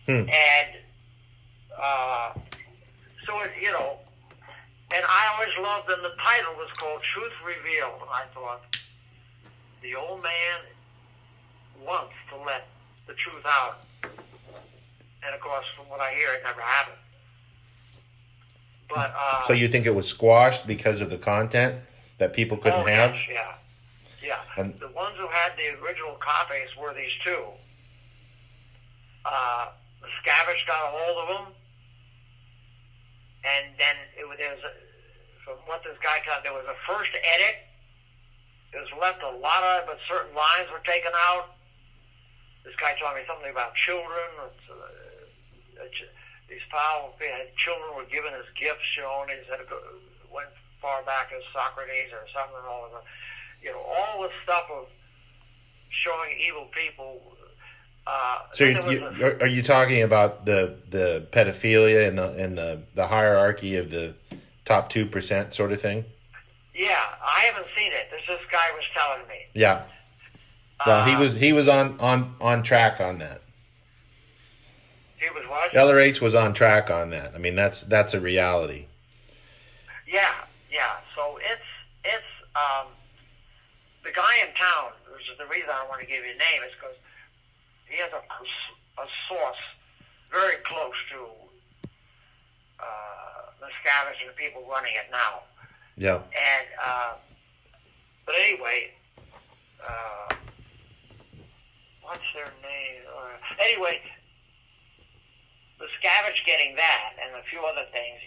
S2: And so, and I always loved, and the title was called Truth Revealed. And I thought, the old man wants to let the truth out. And of course, from what I hear, it never happened. But
S3: So you think it was squashed because of the content that people couldn't have?
S2: Yes, yeah.
S3: And
S2: the ones who had the original copies were these two. The Scavenge got a hold of them, and then from what this guy got, there was a first edit. It was left a lot of it, but certain lines were taken out. This guy told me something about children. These children were given as gifts, and he said it went far back as Socrates or something. All the stuff of showing evil people.
S3: so are you talking about the pedophilia and the hierarchy of the top 2% sort of thing?
S2: Yeah, I haven't seen it. This guy was telling me.
S3: Yeah. Well, he was on track on that.
S2: He was what?
S3: LRH was on track on that. I mean, that's a reality.
S2: Yeah. So it's the guy in town, which is the reason I want to give you a name, is because he has a source very close to the Scavenge and the people running it now.
S3: Yeah.
S2: And but anyway, what's their name? Anyway, the Scavenge getting that and a few other things,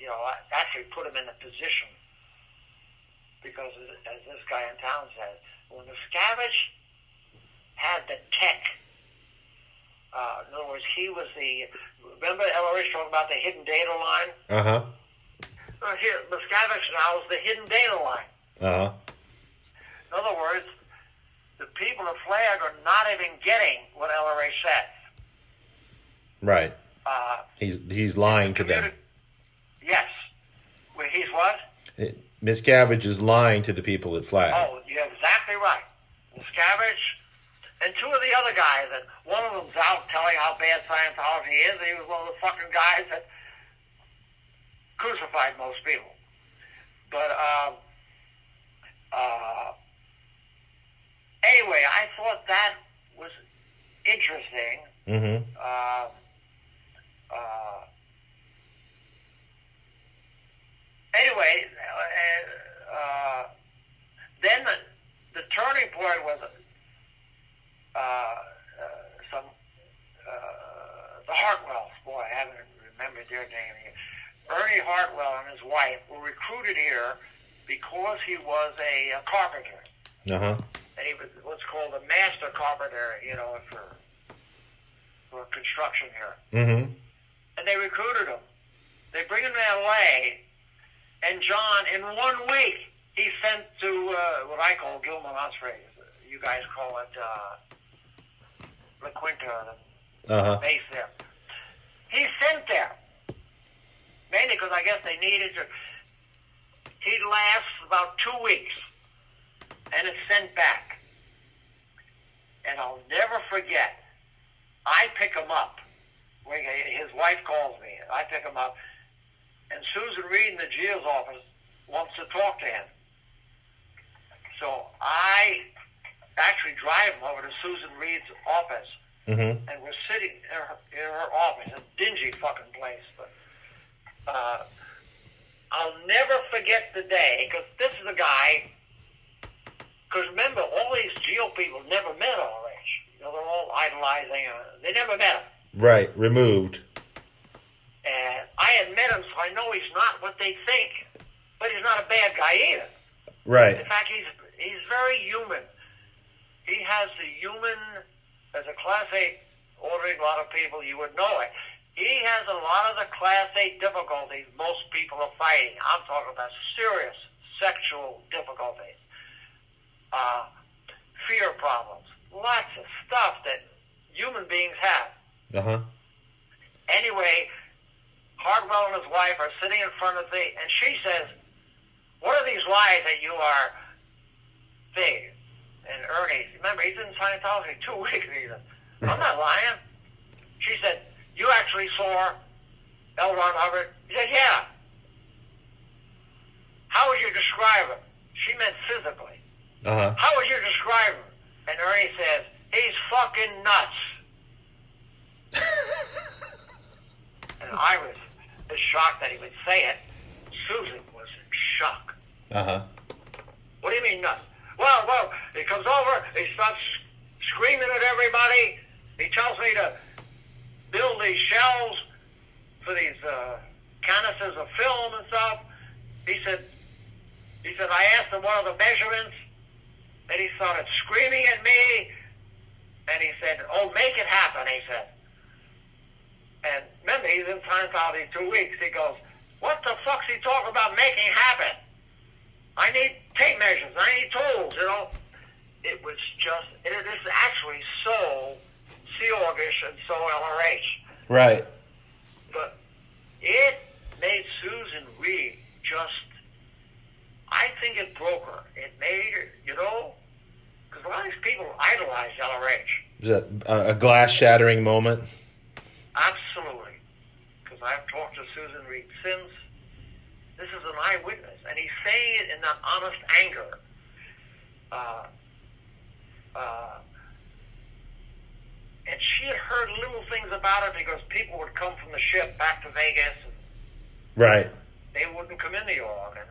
S2: actually put him in a position. Because, as this guy in town said, when the Scavenge had the tech, in other words, he was remember LRH talking about the hidden data line?
S3: Uh-huh.
S2: Here, the Scavenge now is the hidden data line.
S3: Uh-huh.
S2: In other words, the people of Flag are not even getting what LRH said.
S3: Right. He's lying to them.
S2: Yes. Well, he's what?
S3: Miscavige is lying to the people at Flag.
S2: Oh, you're exactly right. Miscavige and two of the other guys, and one of them's out telling how bad Scientology is, and he was one of the fucking guys that crucified most people. But anyway, I thought that was interesting.
S3: Mm-hmm.
S2: Anyway, then the turning point was the Hartwells. Boy, I haven't remembered their name here. Ernie Hartwell and his wife were recruited here because he was a carpenter.
S3: Uh-huh.
S2: And he was what's called a master carpenter, for construction here.
S3: Mm-hmm.
S2: And they recruited him. They bring him to L.A., and John, in 1 week, he sent to what I call Gilman Osprey. You guys call it La Quinta, the base there. He's sent there, mainly because I guess they needed to. He lasts about 2 weeks, and is sent back. And I'll never forget, I pick him up. His wife calls me. I pick him up. And Susan Reed in the GEO's office wants to talk to him. So I actually drive him over to Susan Reed's office.
S3: Mm-hmm.
S2: And we're sitting in her office, a dingy fucking place. But I'll never forget the day, because this is a guy, because remember, all these GEO people never met LRH. They're all idolizing. They never met him.
S3: Right, removed.
S2: And I had met him, so I know he's not what they think. But he's not a bad guy either.
S3: Right.
S2: In fact, he's very human. He has the human, as a Class A ordering a lot of people, you would know it. he has a lot of the Class A difficulties most people are fighting. I'm talking about serious sexual difficulties, fear problems, lots of stuff that human beings have.
S3: Uh-huh.
S2: Anyway, Hardwell and his wife are sitting in front of me, and she says, "What are these lies that you are saying?" And Ernie, remember, he's in Scientology 2 weeks. He said, "I'm not lying." She said, "You actually saw L. Ron Hubbard?" He said, "Yeah." "How would you describe him?" She meant physically.
S3: Uh-huh.
S2: "How would you describe him?" And Ernie says, "He's fucking nuts." And I was as shocked that he would say it. Susan was in shock.
S3: Uh-huh.
S2: "What do you mean nuts?" Well, he comes over, he starts screaming at everybody. He tells me to build these shelves for these canisters of film and stuff. He said, I asked him what are the measurements, and he started screaming at me, and he said, "Oh, make it happen," he said. And remember, he's in Scientology 2 weeks. He goes, "What the fuck's he talking about making happen? I need tape measures. I need tools," you know. It was just, it is actually so Sea Orgish and so LRH.
S3: Right.
S2: But it made Susan Reed just, I think it broke her. It made her, you know, because a lot of these people idolize LRH.
S3: Is it a glass-shattering moment?
S2: Absolutely. Because I've talked to Susan Reed since. This is an eyewitness, and he's saying it in that honest anger. And she had heard little things about it because people would come from the ship back to Vegas, and
S3: Right.
S2: they wouldn't come in New York, and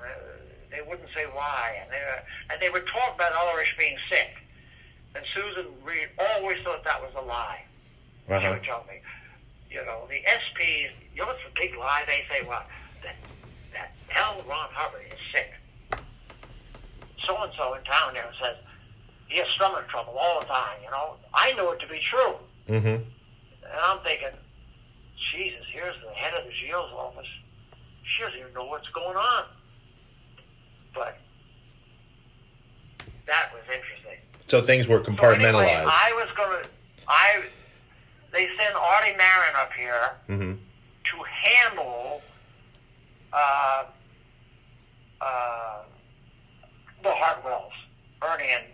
S2: they wouldn't say why, and they would talk about LRH being sick. And Susan Reed always thought that was a lie. She
S3: Uh-huh.
S2: would tell me, you know, the SPs, you know what's the big lie? They say, well, that L. Ron Hubbard is sick. So-and-so in town there says he has stomach trouble all the time, you know. I knew it to be true.
S3: Mm-hmm.
S2: And I'm thinking, Jesus, here's the head of the GEO's office. She doesn't even know what's going on. But that was interesting.
S3: So things were
S2: So
S3: compartmentalized.
S2: anyway, they sent Artie Marin up here
S3: Mm-hmm.
S2: to handle the Hartwells, Ernie, and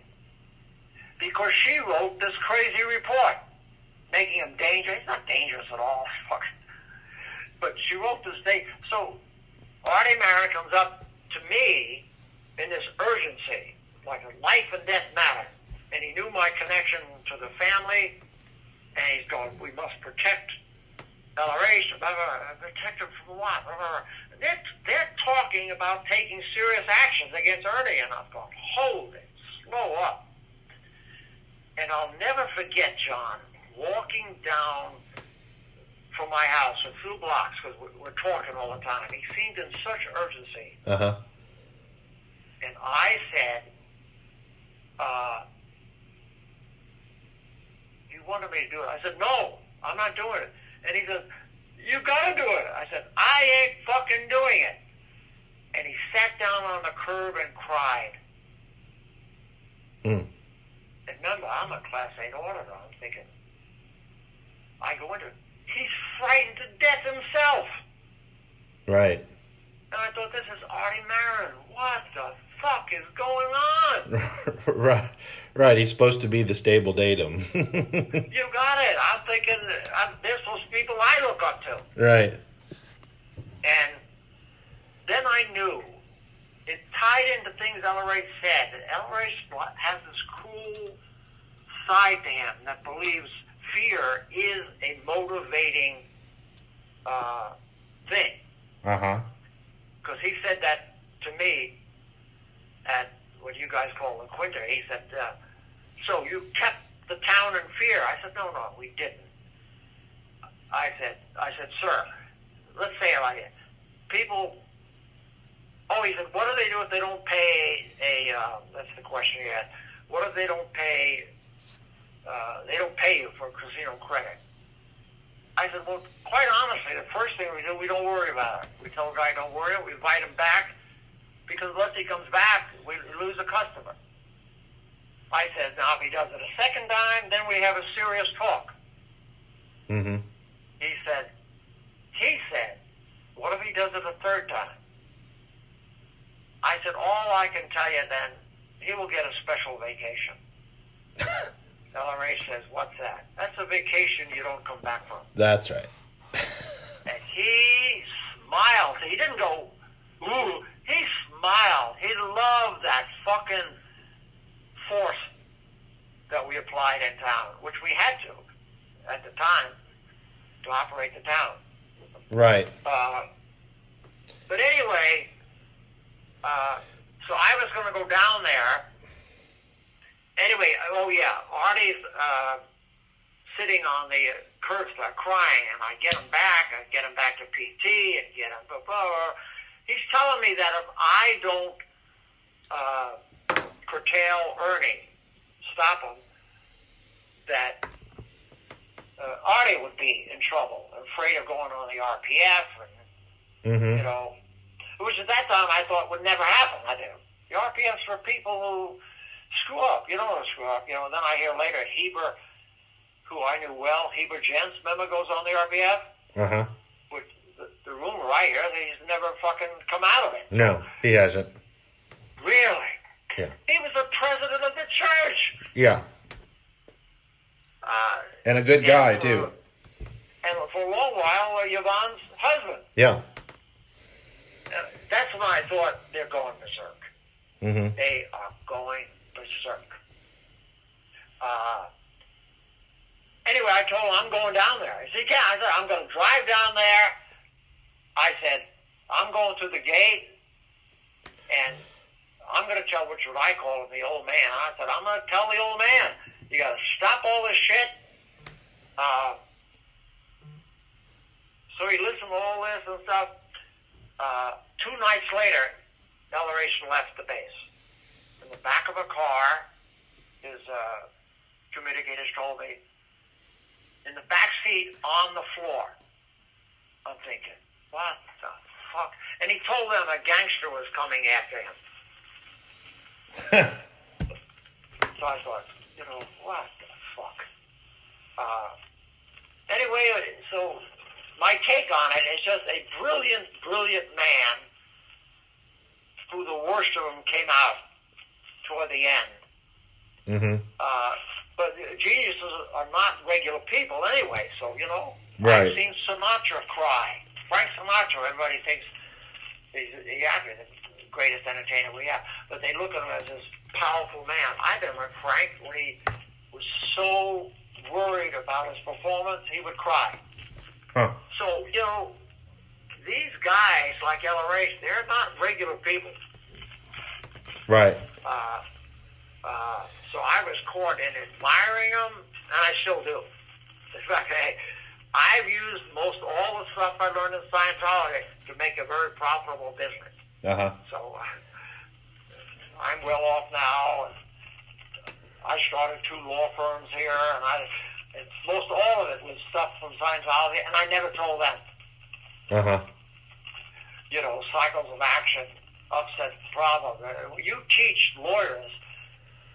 S2: because she wrote this crazy report, making him dangerous. He's not dangerous at all, but she wrote this thing. So Artie Marin comes up to me in this urgency, like a life and death matter, and he knew my connection to the family, and he's going, "We must protect LRH, blah, blah, blah. Protect him from what? Blah, blah, blah." They're talking about taking serious actions against Ernie, and I'm going, hold it, slow up. And I'll never forget, John, walking down from my house a few blocks, because we're talking all the time. He seemed in such urgency.
S3: Uh-huh.
S2: And I said, "You wanted me to do it?" I said, "No, I'm not doing it." And he says, "You got to do it." I said, "I ain't fucking doing it." And he sat down on the curb and cried.
S3: Mm.
S2: And remember, I'm a Class A auditor. I'm thinking, I go into it. He's frightened to death himself.
S3: Right.
S2: And I thought, this is Artie Marin. What the fuck is going on?
S3: Right. Right. He's supposed to be the stable datum.
S2: You got it. I'm thinking, they're supposed to be people I look up to.
S3: Right.
S2: And then I knew it tied into things LRH said. That LRH has this cool side to him that believes fear is a motivating thing.
S3: Uh-huh.
S2: Because he said that to me at what you guys call the Quinter. He said, "So you kept the town in fear?" I said, No, we didn't. I said, "Sir, let's say it like it. People." Oh, he said, "What do they do if they don't pay that's the question he had. What if they don't pay you for casino credit?" I said, well, quite honestly, the first thing we do, we don't worry about it. We tell the guy, don't worry, we invite him back, because unless he comes back, we lose a customer. I said, now if he does it a second time, then we have a serious talk.
S3: Mm-hmm.
S2: He said, what if he does it a third time? I said, all I can tell you then, he will get a special vacation. LRH says, what's that? That's a vacation you don't come back from.
S3: That's right.
S2: And he smiled. He didn't go, ooh. He smiled. He loved that fucking force that we applied in town, which we had to, at the time, to operate the town.
S3: Right.
S2: But anyway, so I was going to go down there. Anyway, oh yeah, Artie's sitting on the curb, start crying, and I get him back. I get him back to PT and get him. Blah, blah, blah. He's telling me that if I don't curtail Ernie, stop him, that Artie would be in trouble, afraid of going on the RPF, and you know, which at that time I thought would never happen. I do. The RPF's for people who screw up. You don't want to screw up. You know. Then I hear later Heber, who I knew well, Heber Jens, remember, goes on the RPF. Which the rumor I hear that he's never fucking come out of it.
S3: No, he hasn't.
S2: Really?
S3: Yeah.
S2: He was the president of the church.
S3: Yeah. And a good guy, too.
S2: And for a long while, Yvonne's husband.
S3: Yeah.
S2: That's when I thought they're going berserk.
S3: Mm-hmm.
S2: They are going berserk. Anyway, I told him I'm going down there. He said, yeah. I said, I'm going to drive down there. I said, I'm going through the gate, and I'm going to tell what I call him, the old man. I said, I'm going to tell the old man, you got to stop all this shit. So he listened to all this and stuff. 2 nights later, LRH left the base. In the back of a car, his communicators told me, in the back seat on the floor. I'm thinking, what the fuck? And he told them a gangster was coming after him. So I thought, you know, what the fuck? Anyway, so my take on it is just a brilliant, brilliant man who the worst of them came out toward the end.
S3: Mm-hmm.
S2: But geniuses are not regular people anyway, so, you know.
S3: Right.
S2: I've seen Sinatra cry. Frank Sinatra, everybody thinks he's the greatest entertainer we have, but they look at him as this powerful man. I remember Frank, when he was so worried about his performance, he would cry.
S3: Huh.
S2: So, you know, these guys like LRH, they're not regular people.
S3: Right.
S2: So I was caught in admiring them, and I still do. In fact, I've used most all the stuff I learned in Scientology to make a very profitable business.
S3: Uh-huh.
S2: So I'm well off now. And I started 2 law firms here, and most all of it was stuff from Scientology, and I never told them.
S3: Uh-huh.
S2: You know, cycles of action, upset problem. You teach lawyers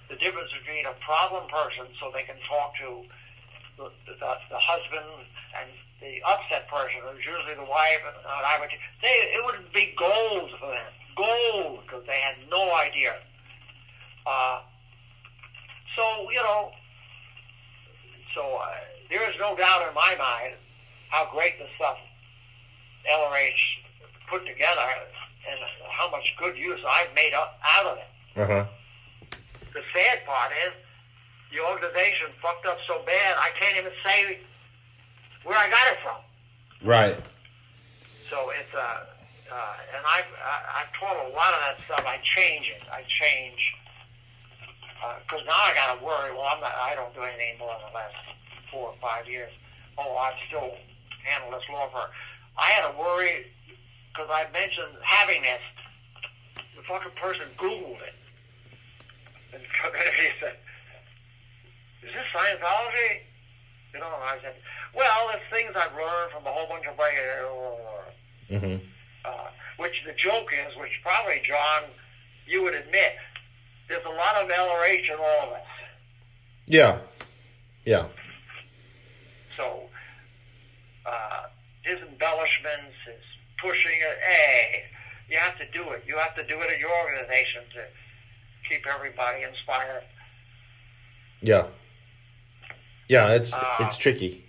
S2: the difference between a problem person, so they can talk to the husband, and the upset person, who's usually the wife, and it would be gold for them. Gold, because they had no idea. So, you know, there is no doubt in my mind how great the stuff LRH put together and how much good use I've made out of it.
S3: Uh-huh.
S2: The sad part is the organization fucked up so bad I can't even say where I got it from.
S3: Right.
S2: So it's and I've taught a lot of that stuff. I change it. Because now I got to worry. Well, I don't do anything more in the last 4 or 5 years. Oh, I still handle this law firm. I had to worry because I mentioned having this. The fucking person Googled it. And he said, is this Scientology? You know, and I said, Well, there's things I've learned from a whole bunch of
S3: Mm-hmm.
S2: which the joke is, which probably, John, you would admit, there's a lot of LRH in all of us.
S3: Yeah. Yeah.
S2: So, his embellishments, his pushing it, hey, you have to do it. You have to do it at your organization to keep everybody inspired.
S3: Yeah. Yeah, it's tricky.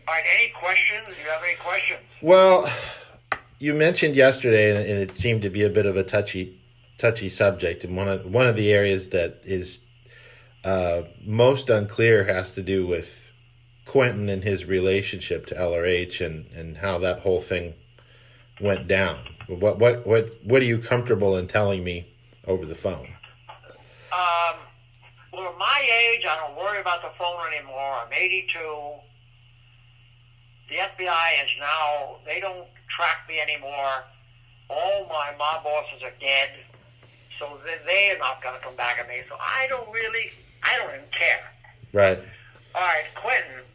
S2: All right, any questions? Do you have any questions?
S3: Well, you mentioned yesterday, and it seemed to be a bit of a touchy subject, and one of the areas that is most unclear has to do with Quentin and his relationship to LRH and how that whole thing went down. What are you comfortable in telling me over the phone?
S2: Well, at my age, I don't worry about the phone anymore. I'm 82. The FBI is now, they don't track me anymore. All my mob bosses are dead, so they are not going to come back at me. So I don't even care.
S3: Right.
S2: All right, Quentin.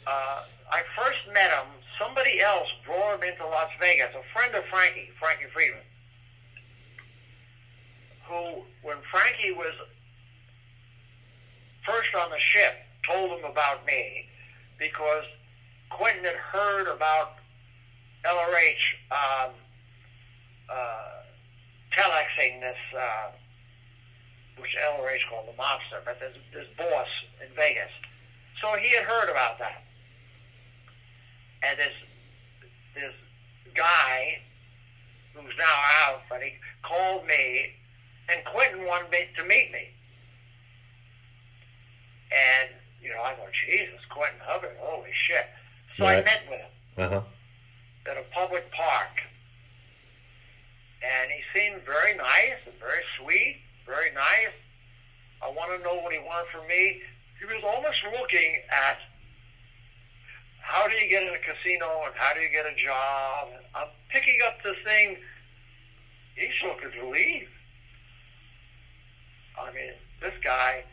S2: I first met him. Somebody else brought him into Las Vegas, a friend of Frankie Friedman, who, when Frankie was first on the ship, told him about me because Quentin had heard about LRH telexing this, which LRH called the mobster, but this boss in Vegas. So he had heard about that. And this guy, who's now out, but he called me, and Quentin wanted to meet me. And, I go, Jesus, Quentin Hubbard, holy shit. So
S3: Right.
S2: I met with him at a public park. And he seemed very nice and very sweet, very nice. I want to know what he wanted from me. He was almost looking at how do you get in a casino and how do you get a job. And I'm picking up the thing. He's looking to leave. I mean, this guy.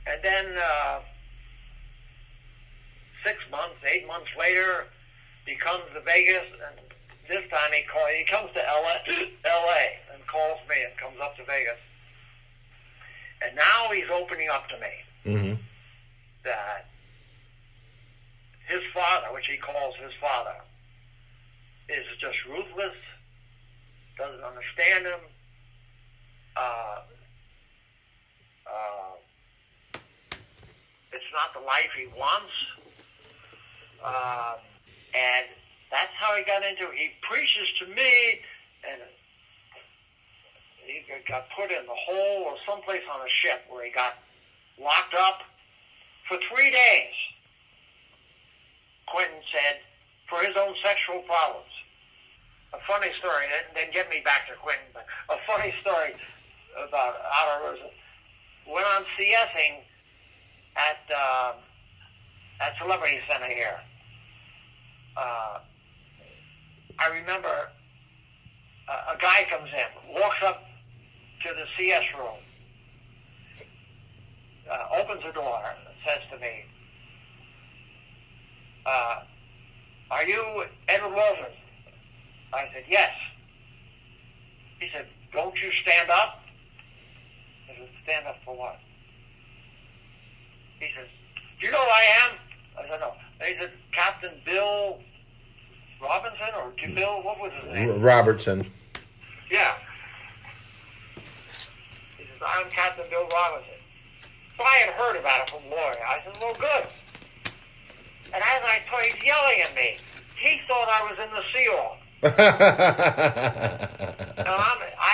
S2: And then 6 months, 8 months later, he comes to Vegas, and this time he comes to L.A. and calls me and comes up to Vegas. And now he's opening up to me that his father, which he calls his father, is just ruthless, doesn't understand him, it's not the life he wants, and that's how he got into it. He preaches to me, and he got put in the hole or someplace on a ship where he got locked up for 3 days. Quentin said, for his own sexual problems. A funny story, then get me back to Quentin, but a funny story about Outer went on CSing at Celebrity Center here. I remember a guy comes in, walks up to the CS room, opens the door, and says to me, are you Edward Walters? I said, yes. He said, don't you stand up? I said, stand up for what? He says, do you know who I am? I said, no. And he said, Captain Bill Robinson or Bill, what was his name?
S3: Robertson.
S2: Yeah. He says, I'm Captain Bill Robinson. So I had heard about it from Lori. I said, well, good. And as I told he's yelling at me. He thought I was in the Sea Org. And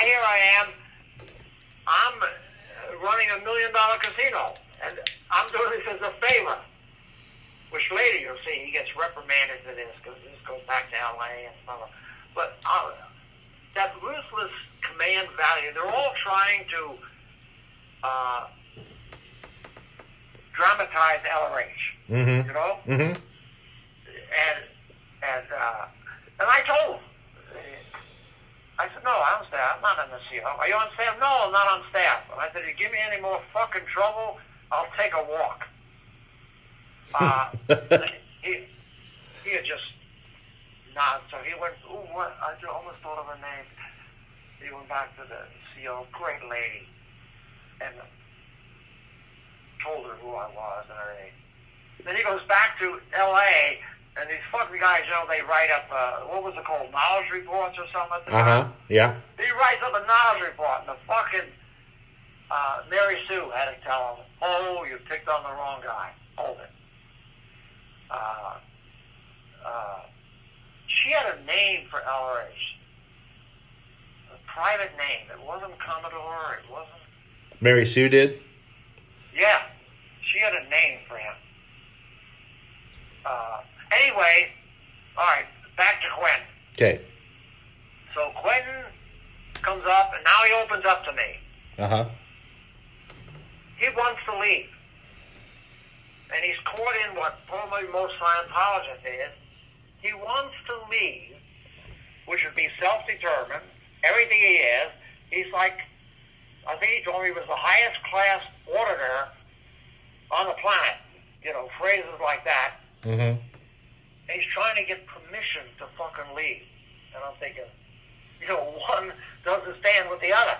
S2: here I am. I'm running $1 million casino. And I'm doing this as a favor. Which later you'll see he gets reprimanded for this because this goes back to L.A. and stuff. But that ruthless command value, they're all trying to dramatize LRH. You know? And I told him. I said, no, I'm on staff. I'm not on the CO. Are you on staff? No, I'm not on staff. And I said, if you give me any more fucking trouble, I'll take a walk. He had just not. So he went. Ooh, what? I almost thought of her name. He went back to the CEO, great lady, and told her who I was and everything. Then he goes back to L.A. and these fucking guys, they write up what was it called, knowledge reports or something.
S3: Yeah.
S2: He writes up a knowledge report, and the fucking Mary Sue had to tell him, "Oh, you picked on the wrong guy. Hold it." She had a name for LRH, a private name. It wasn't Commodore. It wasn't.
S3: Mary Sue did?
S2: Yeah, she had a name for him. Anyway, all right, back to Quentin.
S3: Okay.
S2: So Quentin comes up, and now he opens up to me. He wants to leave. And he's caught in what probably most Scientologists is. He wants to leave, which would be self-determined, everything he is. He's like, I think he told me he was the highest class auditor on the planet. Phrases like that.
S3: Mm-hmm.
S2: And he's trying to get permission to fucking leave. And I'm thinking, one doesn't stand with the other.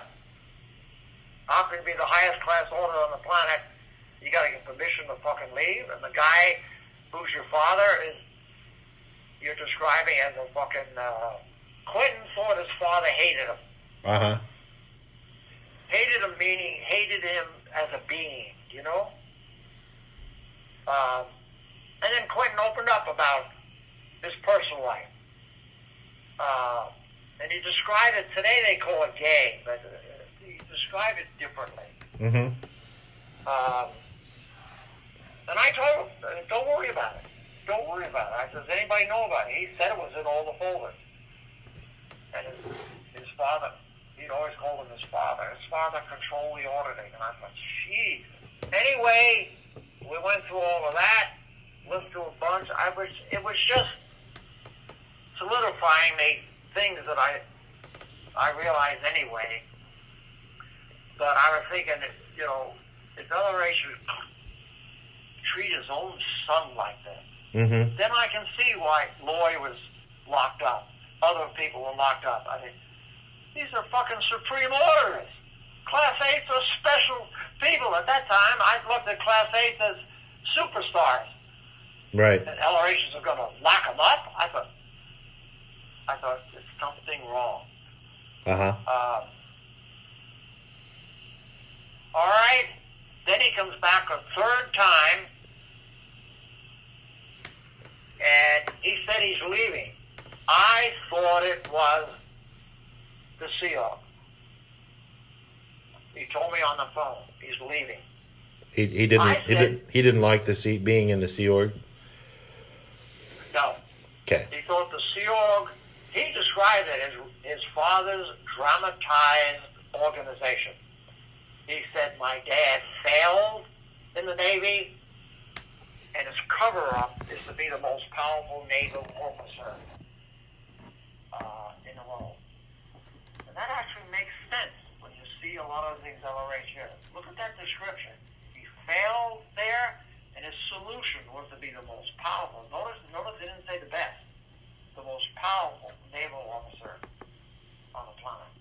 S2: How can you be the highest class auditor on the planet? You got to get permission to fucking leave. And the guy who's your father you're describing as a fucking, Quentin thought his father hated him. Hated him meaning hated him as a being, And then Quentin opened up about his personal life. And he described it, today they call it gay, but he described it differently.
S3: Mm-hmm.
S2: And I told him, don't worry about it. Don't worry about it. I said, does anybody know about it? He said it was in all the folders. And his father, he'd always called him his father. His father controlled the auditing. And I thought, jeez. Anyway, we went through all of that, listened to a bunch. It was just solidifying the things that I realized anyway. But I was thinking that, if LRH would treat his own son like that,
S3: mm-hmm.
S2: then I can see why Loy was locked up. Other people were locked up. I mean, these are fucking supreme auditors. Class 8s are special people. At that time, I looked at Class 8s as superstars.
S3: Right.
S2: And LRHs are going to lock them up? I thought there's something wrong. All right. Then he comes back a third time, and he said he's leaving. I thought it was the CO. He told me on the phone he's leaving.
S3: He didn't like the C being in the Sea Org.
S2: No.
S3: Okay.
S2: He thought the Sea Org. He described it as his father's dramatized organization. He said my dad failed in the Navy, and his cover-up is to be the most powerful naval officer in the world. And that actually makes sense when you see a lot of things LRH here. Look at that description. He failed there, and his solution was to be the most powerful. Notice it didn't say the best. The most powerful naval officer on the planet.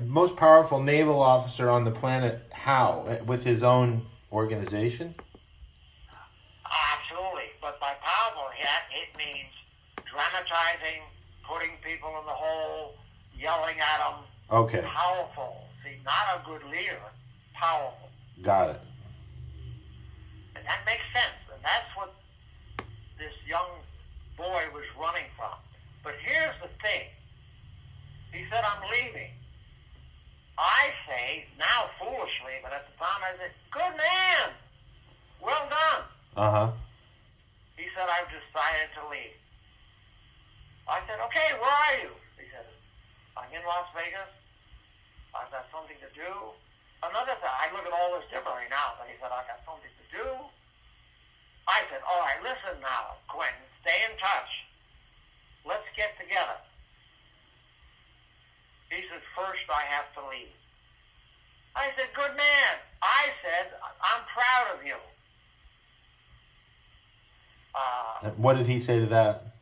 S3: Most powerful naval officer on the planet, how? With his own organization?
S2: Absolutely. But by powerful, it means dramatizing, putting people in the hole, yelling at them.
S3: Okay.
S2: Powerful. See, not a good leader. Powerful.
S3: Got it.
S2: And that makes sense. And that's what this young boy was running from. But here's the thing. He said, I'm leaving. I say, now foolishly, but at the time I said, good man. Well done. He said, I've decided to leave. I said, okay, where are you? He said, I'm in Las Vegas. I've got something to do. Another thing, I look at all this differently now, but he said, I've got something to do. I said, all right, listen now, Quentin, stay in touch. Let's get together. He said, first I have to leave. I said, good man. I said, I'm proud of you.
S3: What did he say to that?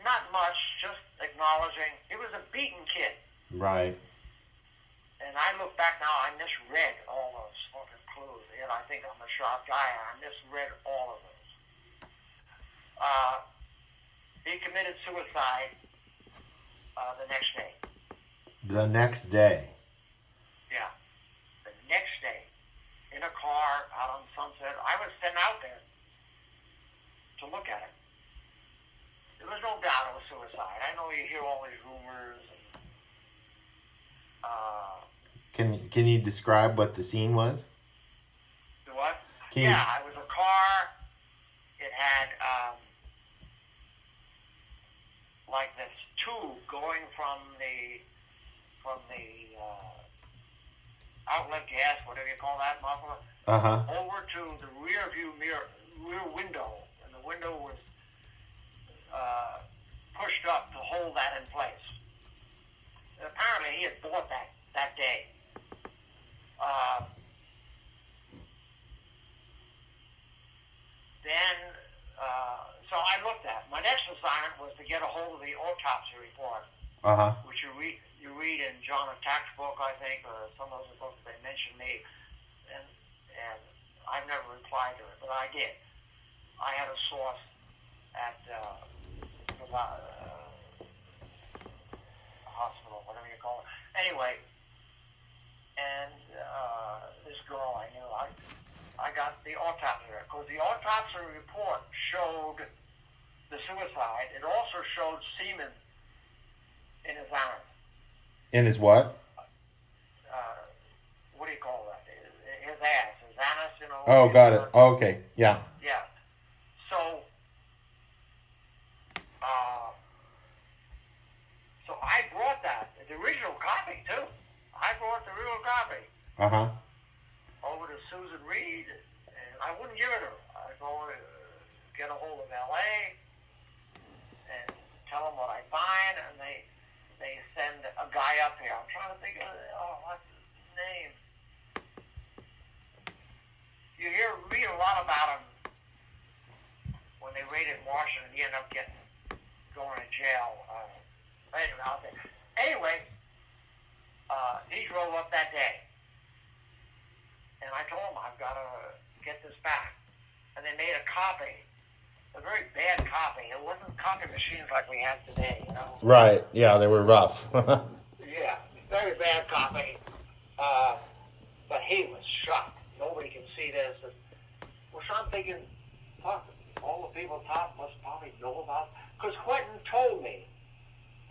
S2: Not much, just acknowledging. He was a beaten kid.
S3: Right.
S2: And I look back now, I misread all those fucking clues. And I think I'm a sharp guy, and I misread all of those. He committed suicide the next day.
S3: The next day.
S2: Yeah. The next day. In a car out on Sunset. I was sent out there to look at it. There was no doubt it was suicide. I know you hear all these rumors.
S3: Can you describe what the scene was?
S2: What?
S3: It
S2: was a car. It had like this tube going from the outlet gas, whatever you call that, muffler, over to the rear window, and the window was pushed up to hold that in place. And apparently, he had bought that day. So I looked at it. My next assignment was to get a hold of the autopsy report, which you read in John Attack's book, I think, or some of those books. They mentioned me, and I've never replied to it, but I did. I had a source at the hospital, whatever you call it. Anyway, and this girl I knew, I got the autopsy report, because the autopsy report showed the suicide. It also showed semen in his arm.
S3: In his what?
S2: What do you call that? His ass, his anus, you know.
S3: Oh, got it. Oh, okay, yeah.
S2: Yeah. So I brought the original copy too. I brought the real copy. Over to Susan Reed, and I wouldn't give it her. I go get a hold of LA and tell them what I find, and they send a guy up here. I'm trying to think of what's his name. You read a lot about him when they raided Washington. He ended up going to jail. Anyway, he drove up that day. And I told him, I've got to get this back. And they made a copy, a very bad copy. It wasn't copy machines like we have today, you know.
S3: Right, yeah, they were rough.
S2: Yeah, very bad copy. But he was shocked. Nobody can see this. And, well, so I'm thinking, fuck, all the people top must probably know about. Because Quentin told me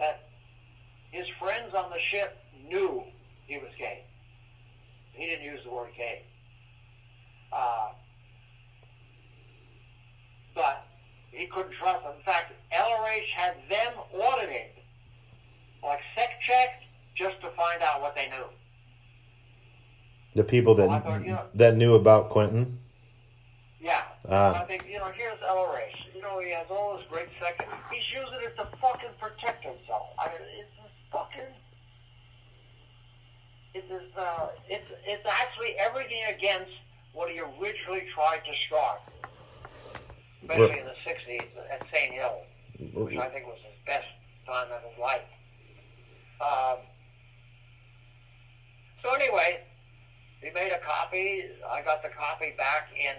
S2: that his friends on the ship knew he was gay. He didn't use the word gay. But he couldn't trust them. In fact, LRH had them audited, like checked, just to find out what they knew.
S3: The people that that knew about Quentin?
S2: Yeah. I think, here's LRH. He has all this great second. He's using it to fucking protect himself. I mean, it's it's actually everything against what he originally tried to start, especially in the 60s at St. Hill, which I think was his best time of his life. So anyway, he made a copy. I got the copy back in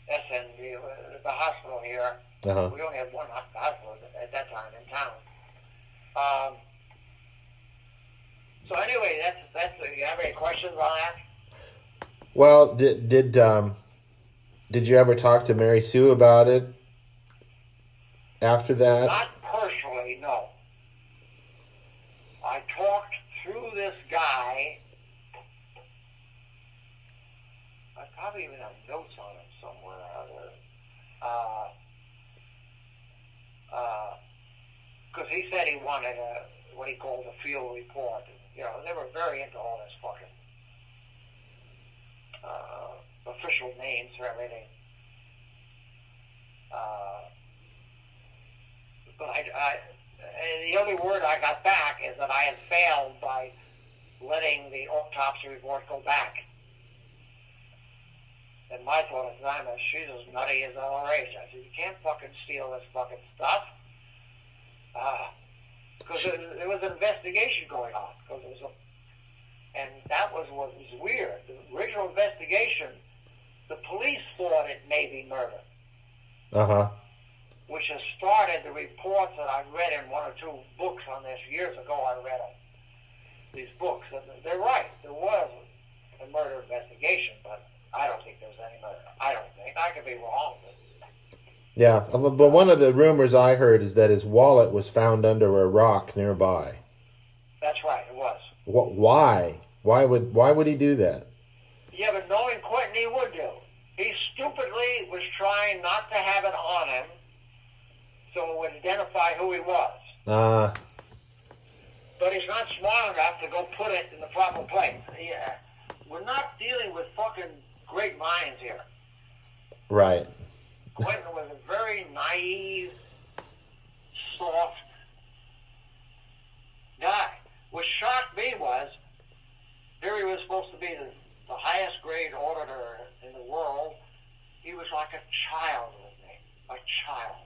S2: SND, the hospital here. We only had one hospital at that time in town. So anyway, that's. You have any questions on that?
S3: Well, did you ever talk to Mary Sue about it after that?
S2: Not personally, no. I talked through this guy. I probably even have notes on him somewhere or other. Because he said he wanted what he called a field report. They were very into all this fucking official names for everything. But the only word I got back is that I had failed by letting the autopsy report go back. And my thought at the time was, she's as nutty as LRH. I said, you can't fucking steal this fucking stuff. Because there was an investigation going on. And that was what was weird. The original investigation, the police thought it may be murder.
S3: Uh-huh.
S2: Which has started the reports that I read in one or two books on this. Years ago I read them, these books. And they're right. There was a murder investigation, but I don't think there was any murder. I don't think. I could be wrong.
S3: Yeah, but one of the rumors I heard is that his wallet was found under a rock nearby.
S2: That's right, it was.
S3: Why? Why would he do that?
S2: Yeah, but knowing Quentin, he would do. He stupidly was trying not to have it on him so it would identify who he was. But he's not smart enough to go put it in the proper place. We're not dealing with fucking great minds here.
S3: Right.
S2: Quentin was a very naive, soft guy. What shocked me was, here he was supposed to be the highest grade auditor in the world. He was like a child with me. A child.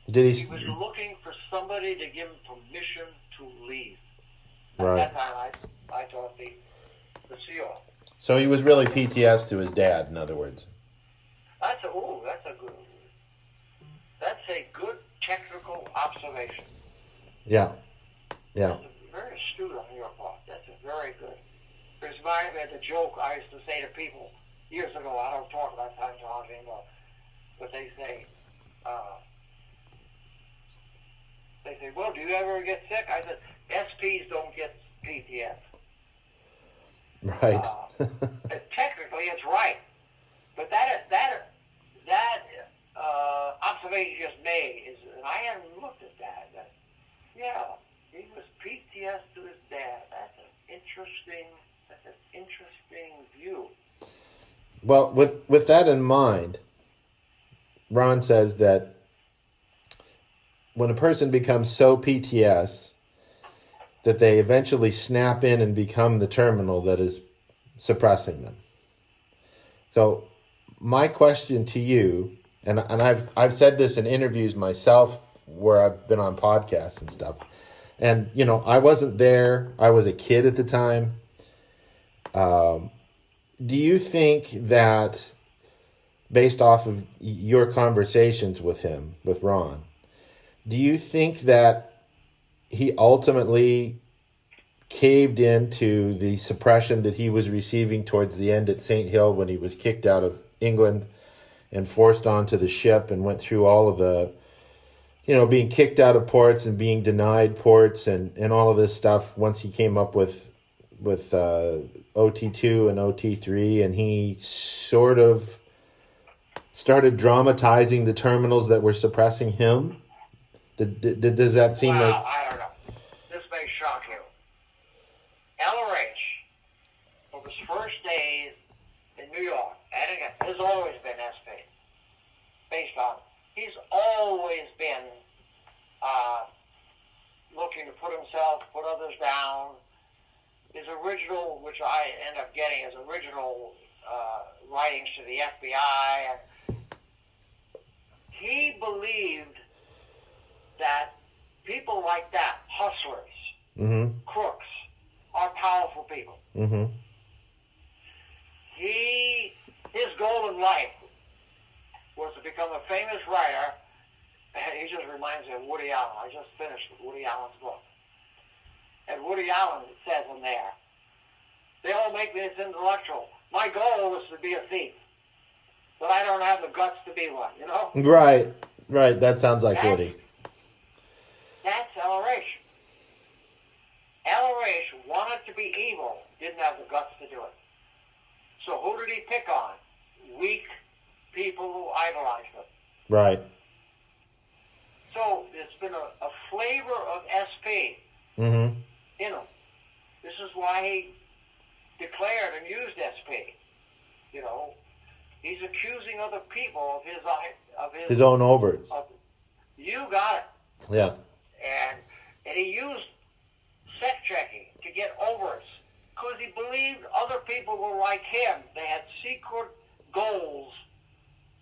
S2: He was looking for somebody to give him permission to leave.
S3: Right.
S2: At that time, I thought the CEO.
S3: So he was really PTS to his dad, in other words.
S2: That's a good technical observation.
S3: Yeah. Yeah.
S2: That's very astute on your part. That's a very good. It reminds me of the joke I used to say to people years ago. I don't talk about Scientology anymore, but they say, well, do you ever get sick? I said, SPs don't get PTS.
S3: Right.
S2: Technically, it's right, but that observation you just made is, and I hadn't looked at that. Yeah, he was PTS to his dad. That's an interesting view.
S3: Well, with that in mind, Ron says that when a person becomes so PTS that they eventually snap in and become the terminal that is suppressing them. So my question to you, and I've said this in interviews myself where I've been on podcasts and stuff, and I wasn't there. I was a kid at the time. Do you think that, based off of your conversations with him, with Ron, do you think that he ultimately caved into the suppression that he was receiving towards the end at St. Hill when he was kicked out of England and forced onto the ship and went through all of the, being kicked out of ports and being denied ports and all of this stuff once he came up with OT2 and OT3, and he sort of started dramatizing the terminals that were suppressing him? Does that seem like...
S2: I don't know. This may shock you. LRH, from his first days in New York, and again, has always been SP. Based on, he's always been looking to put himself, put others down. His original, which I end up getting, his original writings to the FBI, he believed that people like that, hustlers,
S3: Mm-hmm.
S2: crooks, are powerful people.
S3: Mm-hmm.
S2: His goal in life was to become a famous writer, and he just reminds me of Woody Allen. I just finished Woody Allen's book. And Woody Allen says in there, they all make me this intellectual. My goal was to be a thief, but I don't have the guts to be one,
S3: Right. That sounds like Woody.
S2: That's LRH. LRH wanted to be evil, didn't have the guts to do it. So who did he pick on? Weak people who idolized him.
S3: Right.
S2: So there's been a flavor of SP
S3: Mm-hmm.
S2: in him. This is why he declared and used SP. He's accusing other people of
S3: his own overts.
S2: You got it.
S3: Yeah.
S2: And he used sex checking to get overs. because he believed other people were like him. They had secret goals,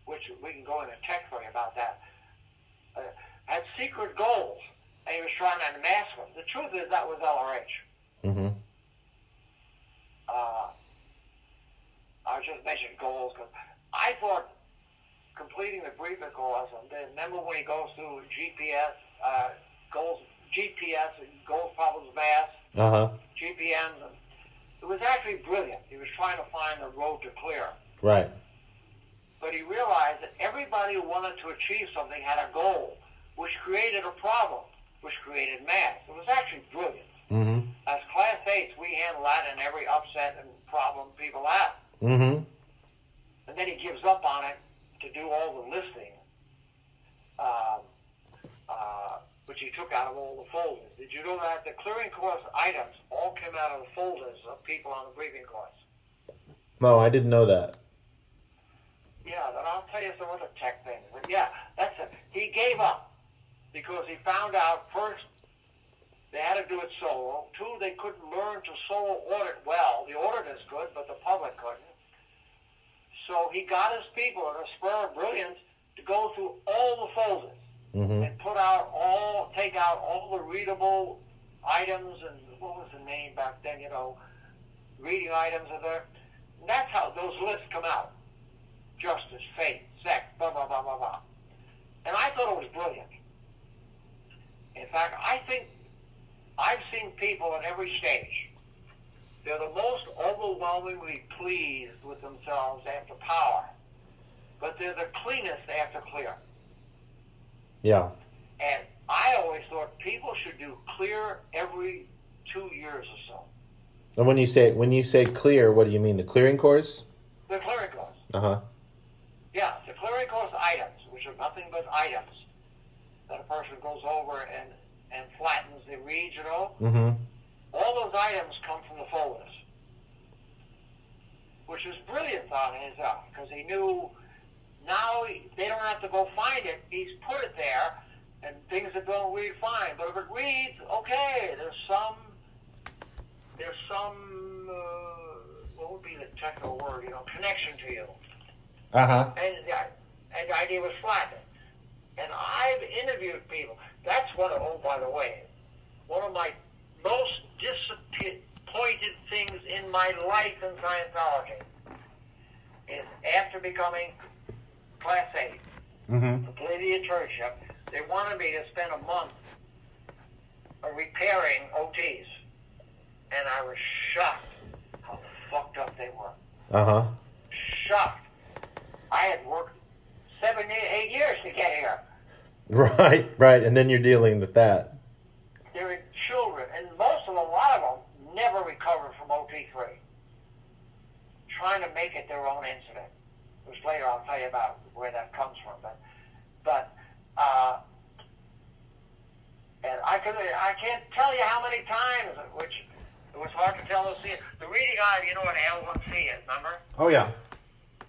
S2: which we can go into tech for you about that. Had secret goals, and he was trying to unmask them. The truth is that was LRH.
S3: Mm-hmm.
S2: I was just mentioning goals because I thought completing the briefing course, and then remember when he goes through GPS, goals problems math, GPMs, and it was actually brilliant. He was trying to find the road to clear.
S3: Right.
S2: But he realized that everybody who wanted to achieve something had a goal, which created a problem, which created math. It was actually brilliant.
S3: Mm-hmm.
S2: As Class 8s, we handle that in every upset and problem people have.
S3: Mm-hmm.
S2: And then he gives up on it to do all the listing, which he took out of all the folders. Did you know that the clearing course items all came out of the folders of people on the briefing course?
S3: No, I didn't know that.
S2: Yeah, then I'll tell you some other tech things. But yeah, that's it. He gave up because he found out, first, they had to do it solo. Two, they couldn't learn to solo audit well. The auditors could, but the public couldn't. So he got his people in a spur of brilliance to go through all the folders and take out all the readable items and what was the name back then, reading items are there. And that's how those lists come out. Justice, faith, sex, blah, blah, blah, blah, blah. And I thought it was brilliant. In fact, I think I've seen people at every stage. They're the most overwhelmingly pleased with themselves after power, but they're the cleanest after clear.
S3: Yeah.
S2: And I always thought people should do clear every 2 years or so.
S3: And when you say clear, what do you mean? The clearing course?
S2: The clearing course.
S3: Uh-huh.
S2: Yeah, the clearing course items, which are nothing but items that a person goes over and flattens the reads,
S3: Mm-hmm.
S2: All those items come from the folders, which is brilliant on his own, because he knew now they don't have to go find it. He's put it there, and things that don't read fine. But if it reads, okay, there's some what would be the technical word, connection to you.
S3: Uh-huh.
S2: And the idea was flattened. And I've interviewed people. That's by the way, one of my most disappointed things in my life in Scientology is after becoming Class 8, completing the internship, they wanted me to spend a month repairing OTs. And I was shocked how fucked up they were.
S3: Uh-huh.
S2: Shocked. I had worked 7, 8 years to get here.
S3: Right. And then you're dealing with that.
S2: They're children, and a lot of them never recovered from OT3. Trying to make it their own incident, which later I'll tell you about where that comes from. And I can't tell you how many times, which it was hard to tell the reading item. You know what L1C is, remember?
S3: Oh, yeah.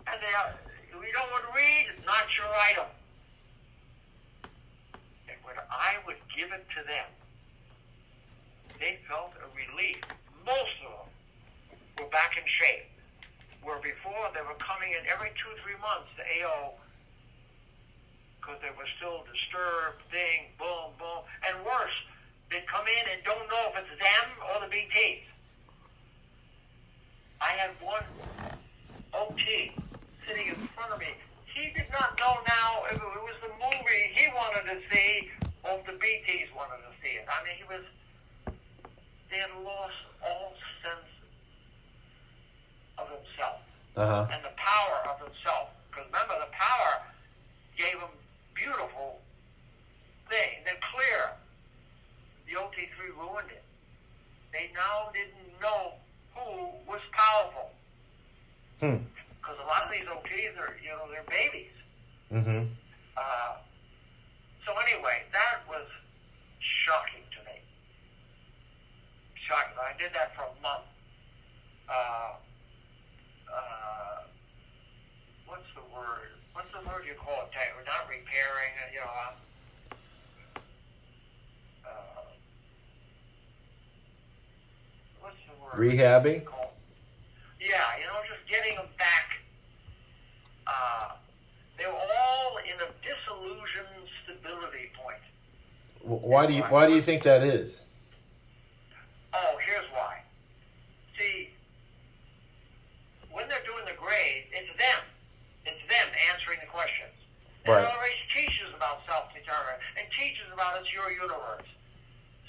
S2: And we don't want to read, it's not your item. And when I would give it to them, they felt a relief. Most of them were back in shape, where before they were coming in every 2-3 months to AO because they were still disturbed, boom, boom. And worse, they'd come in and don't know if it's them or the BTs. I had one OT sitting in front of me. He did not know now if it was the movie he wanted to see or if the BTs wanted to see it. I mean, they had lost all sense of himself and the power of himself. Because remember, the power gave him beautiful thing. They're clear. The OT3 ruined it. They now didn't know who was powerful. Because a lot of these OTs are, they're babies.
S3: Mm-hmm.
S2: So anyway, that was shocking to me. Shocking. I did that for a month. What's the word? What's the word you call it? We're not repairing, what's the word?
S3: Rehabbing?
S2: Yeah, just getting them back. They were all in a disillusioned stability point.
S3: Why do you think that is?
S2: Oh, here's why. See, when they're doing the grade, it's them. It's them answering the questions. And
S3: Right.
S2: LRH teaches about self-determination and teaches about it's your universe.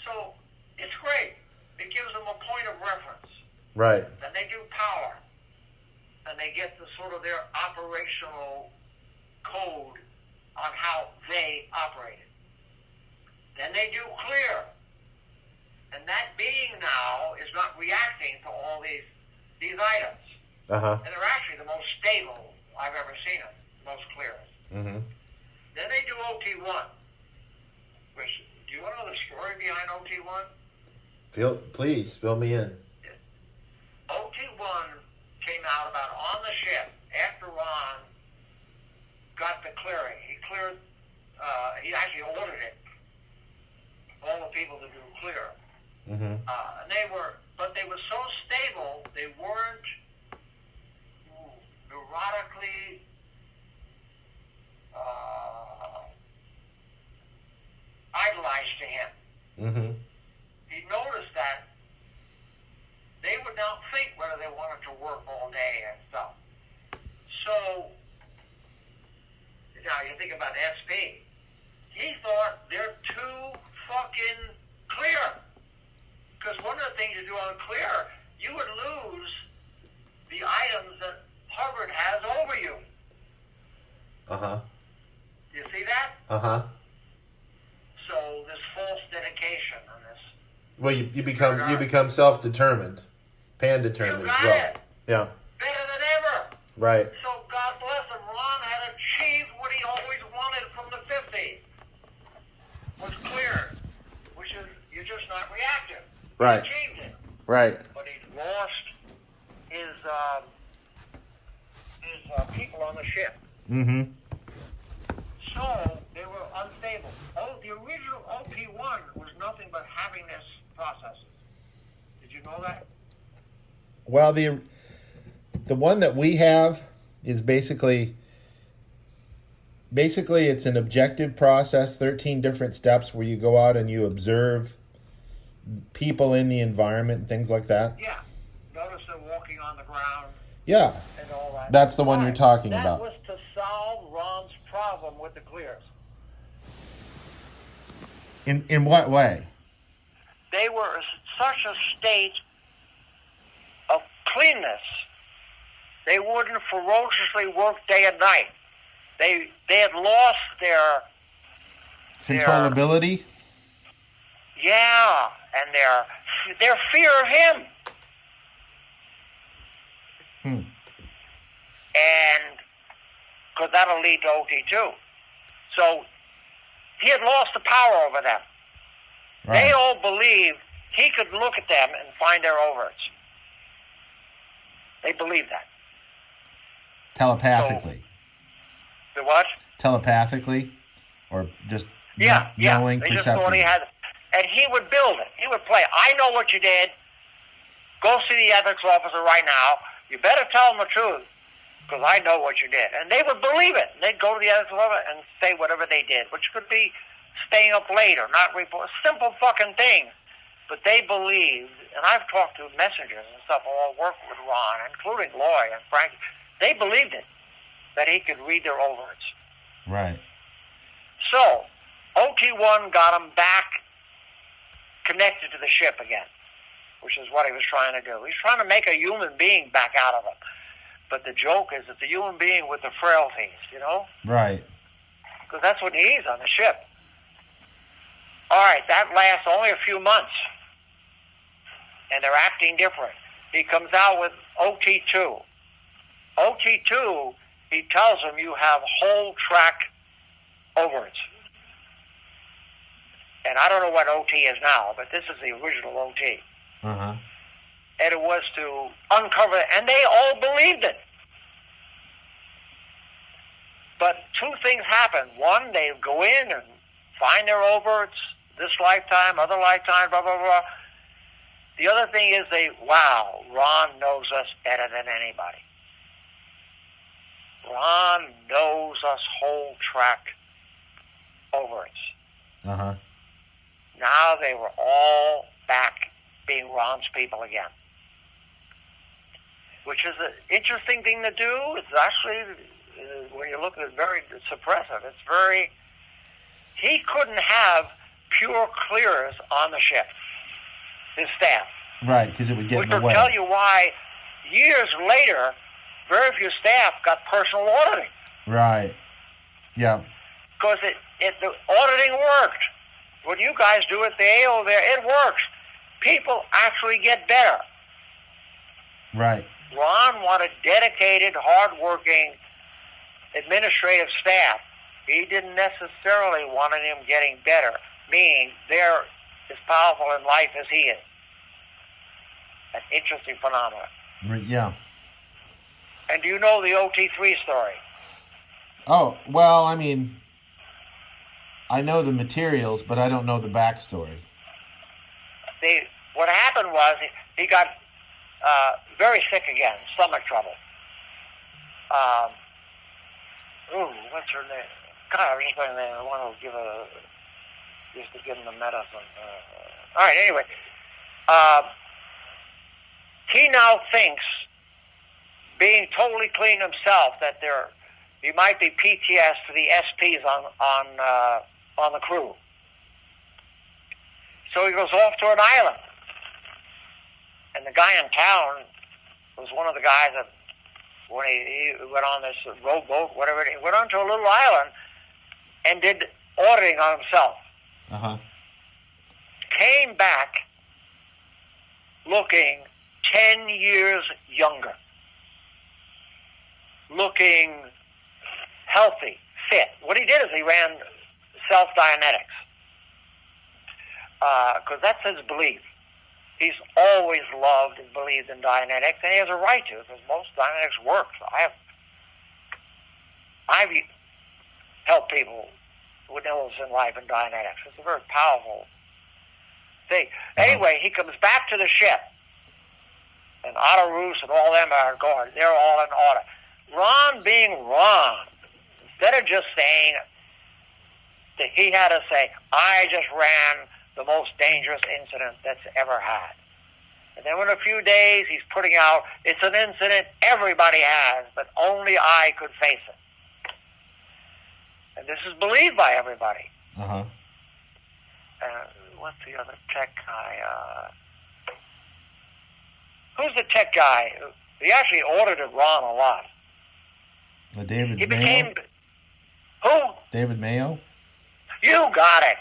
S2: So it's great. It gives them a point of reference.
S3: Right.
S2: Then they do power. And they get the sort of their operational code on how they operate it. Then they do clear. And that being now is not reacting to all these items.
S3: Uh-huh.
S2: And they're actually the most stable I've ever seen them, most clearest.
S3: Mm-hmm.
S2: Then they do OT1. Which, do you want to know the story behind OT1?
S3: Please, fill me in.
S2: OT1 came out about on the ship after Ron got the clearing. He cleared, he actually ordered it. All the people to do clear.
S3: Mm-hmm.
S2: But they were so stable, they weren't neurotically idolized to him.
S3: Mm-hmm.
S2: He noticed that they would not think whether they wanted to work all day and stuff. So, now you think about SP. He thought they're too fucking clear. Because one of the things you do on clear, you would lose the items that Hubbard has over you.
S3: Uh-huh.
S2: You see that?
S3: Uh-huh.
S2: So this false dedication on this.
S3: Well, you become self-determined, pan-determined
S2: You
S3: as
S2: got
S3: well.
S2: it.
S3: Yeah.
S2: Better than ever.
S3: Right.
S2: So God bless him, Ron had achieved what he always wanted from the 50s. Was clear, which is you're just not reactive.
S3: Right.
S2: He achieved it.
S3: Right.
S2: But he lost his people on the ship.
S3: Mm-hmm.
S2: So they were unstable. The original OP1 was nothing but happiness processes. Did you know that?
S3: Well, the one that we have is basically it's an objective process, 13 different steps where you go out and you observe people in the environment and things like that.
S2: Yeah. Notice them walking on the ground
S3: Yeah.
S2: and all that.
S3: That's the one you're talking
S2: that
S3: about.
S2: That was to solve Ron's problem with the clears.
S3: In what way?
S2: They were in such a state of cleanness, they wouldn't ferociously work day and night. They had lost their
S3: Controllability?
S2: Yeah, and their fear of him. And because that'll lead to OT2. So he had lost the power over them.
S3: Right.
S2: They all believed he could look at them and find their overts. They believed that.
S3: Telepathically.
S2: The what?
S3: Telepathically? Or just
S2: Yeah.
S3: knowing,
S2: They just thought he
S3: perceptively?
S2: had it. And he would build it. He would play. I know what you did. Go see the ethics officer right now. You better tell him the truth, because I know what you did. And they would believe it. And they'd go to the ethics officer and say whatever they did, which could be staying up late or not report. Simple fucking things. But they believed, and I've talked to messengers and stuff all worked with Ron, including Loy and Frankie. They believed it, that he could read their overts.
S3: Right.
S2: So, OT1 got him back connected to the ship again, which is what he was trying to do. He's trying to make a human being back out of him. But the joke is that the human being with the frailties, you know?
S3: Right.
S2: Because that's what he is on the ship. All right, that lasts only a few months. And they're acting different. He comes out with OT2. OT2, he tells them you have whole track overts. And I don't know what OT is now, but this is the original OT.
S3: Uh-huh.
S2: And it was to uncover it, and they all believed it. But two things happen. One, they go in and find their overts, this lifetime, other lifetime, blah, blah, blah. The other thing is Ron knows us better than anybody. Ron knows us whole track over it.
S1: Uh-huh.
S2: Now they were all back being Ron's people again. Which is an interesting thing to do. It's actually, when you look at it, very suppressive. It's very... He couldn't have pure clearers on the ship, his staff.
S1: Right, because it would get in the way.
S2: Which will tell you why, years later, very few staff got personal auditing.
S1: Right. Yeah.
S2: Because the auditing worked. What you guys do at the AO there, it works. People actually get better.
S1: Right.
S2: Ron wanted dedicated, hard-working administrative staff. He didn't necessarily want him getting better, meaning they're as powerful in life as he is. An interesting phenomenon.
S1: Yeah.
S2: And do you know the OT3 story?
S1: Oh, well, I mean, I know the materials, but I don't know the backstory.
S2: What happened was he got very sick again, stomach trouble. What's her name? God, I want to give just to give him the medicine. All right, anyway. He now thinks, being totally clean himself, that he might be PTS to the SPs on the crew. So he goes off to an island. And the guy in town was one of the guys that, when he went on this rowboat, whatever, he went onto a little island and did auditing on himself.
S1: Uh-huh.
S2: Came back looking 10 years younger. Looking healthy, fit. What he did is he ran self-Dianetics. Because that's his belief. He's always loved and believed in Dianetics, and he has a right to, because most Dianetics works. I've helped people with illness in life in Dianetics. It's a very powerful thing. Anyway, he comes back to the ship, and Otto Roos and all them are going. They're all in order. Ron being Ron, instead of just saying, he had to say, I just ran the most dangerous incident that's ever had. And then in a few days, he's putting out, it's an incident everybody has, but only I could face it. And this is believed by everybody.
S1: Uh-huh.
S2: What's the other tech guy? Who's the tech guy? He actually audited Ron a lot.
S1: David
S2: He
S1: Mayo?
S2: became... Who?
S1: David Mayo?
S2: You got it.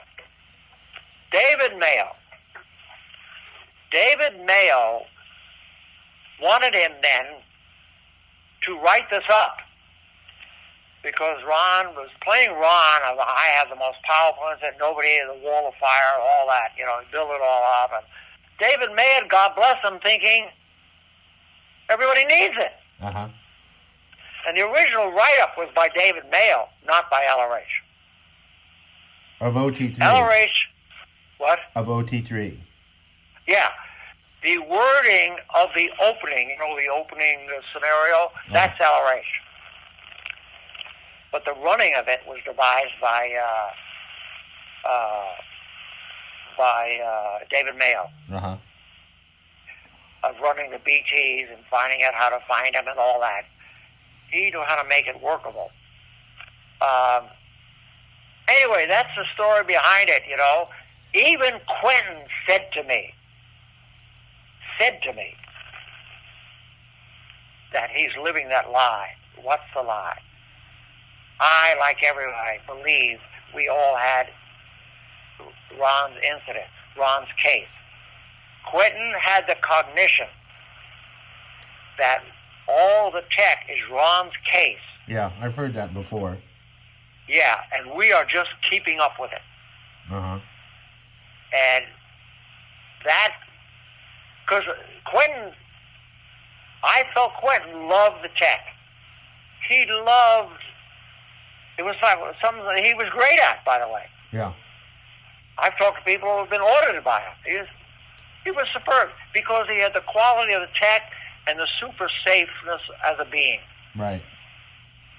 S2: David Mayo. David Mayo wanted him then to write this up because Ron was playing Ron of I have the most powerful incident, nobody, the wall of fire, all that, he built it all up. And David Mayo, God bless him, thinking everybody needs it.
S1: Uh-huh.
S2: And the original write-up was by David Mayo, not by LRH.
S1: Of OT3.
S2: LRH, what?
S1: Of OT3.
S2: Yeah. The wording of the opening, the opening scenario, that's LRH. But the running of it was devised by David Mayo.
S1: Uh-huh.
S2: Of running the BTs and finding out how to find them and all that. He knew how to make it workable. Anyway, that's the story behind it, Even Quentin said to me that he's living that lie. What's the lie? I, like everybody, believe we all had Ron's incident, Ron's case. Quentin had the cognition that all the tech is Ron's case.
S1: Yeah, I've heard that before.
S2: Yeah, and we are just keeping up with it.
S1: Uh-huh.
S2: And that, because I felt Quentin loved the tech. He loved, it was like something that he was great at, by the way.
S1: Yeah.
S2: I've talked to people who have been audited by him. He was superb because he had the quality of the tech and the super safeness as a being,
S3: Right.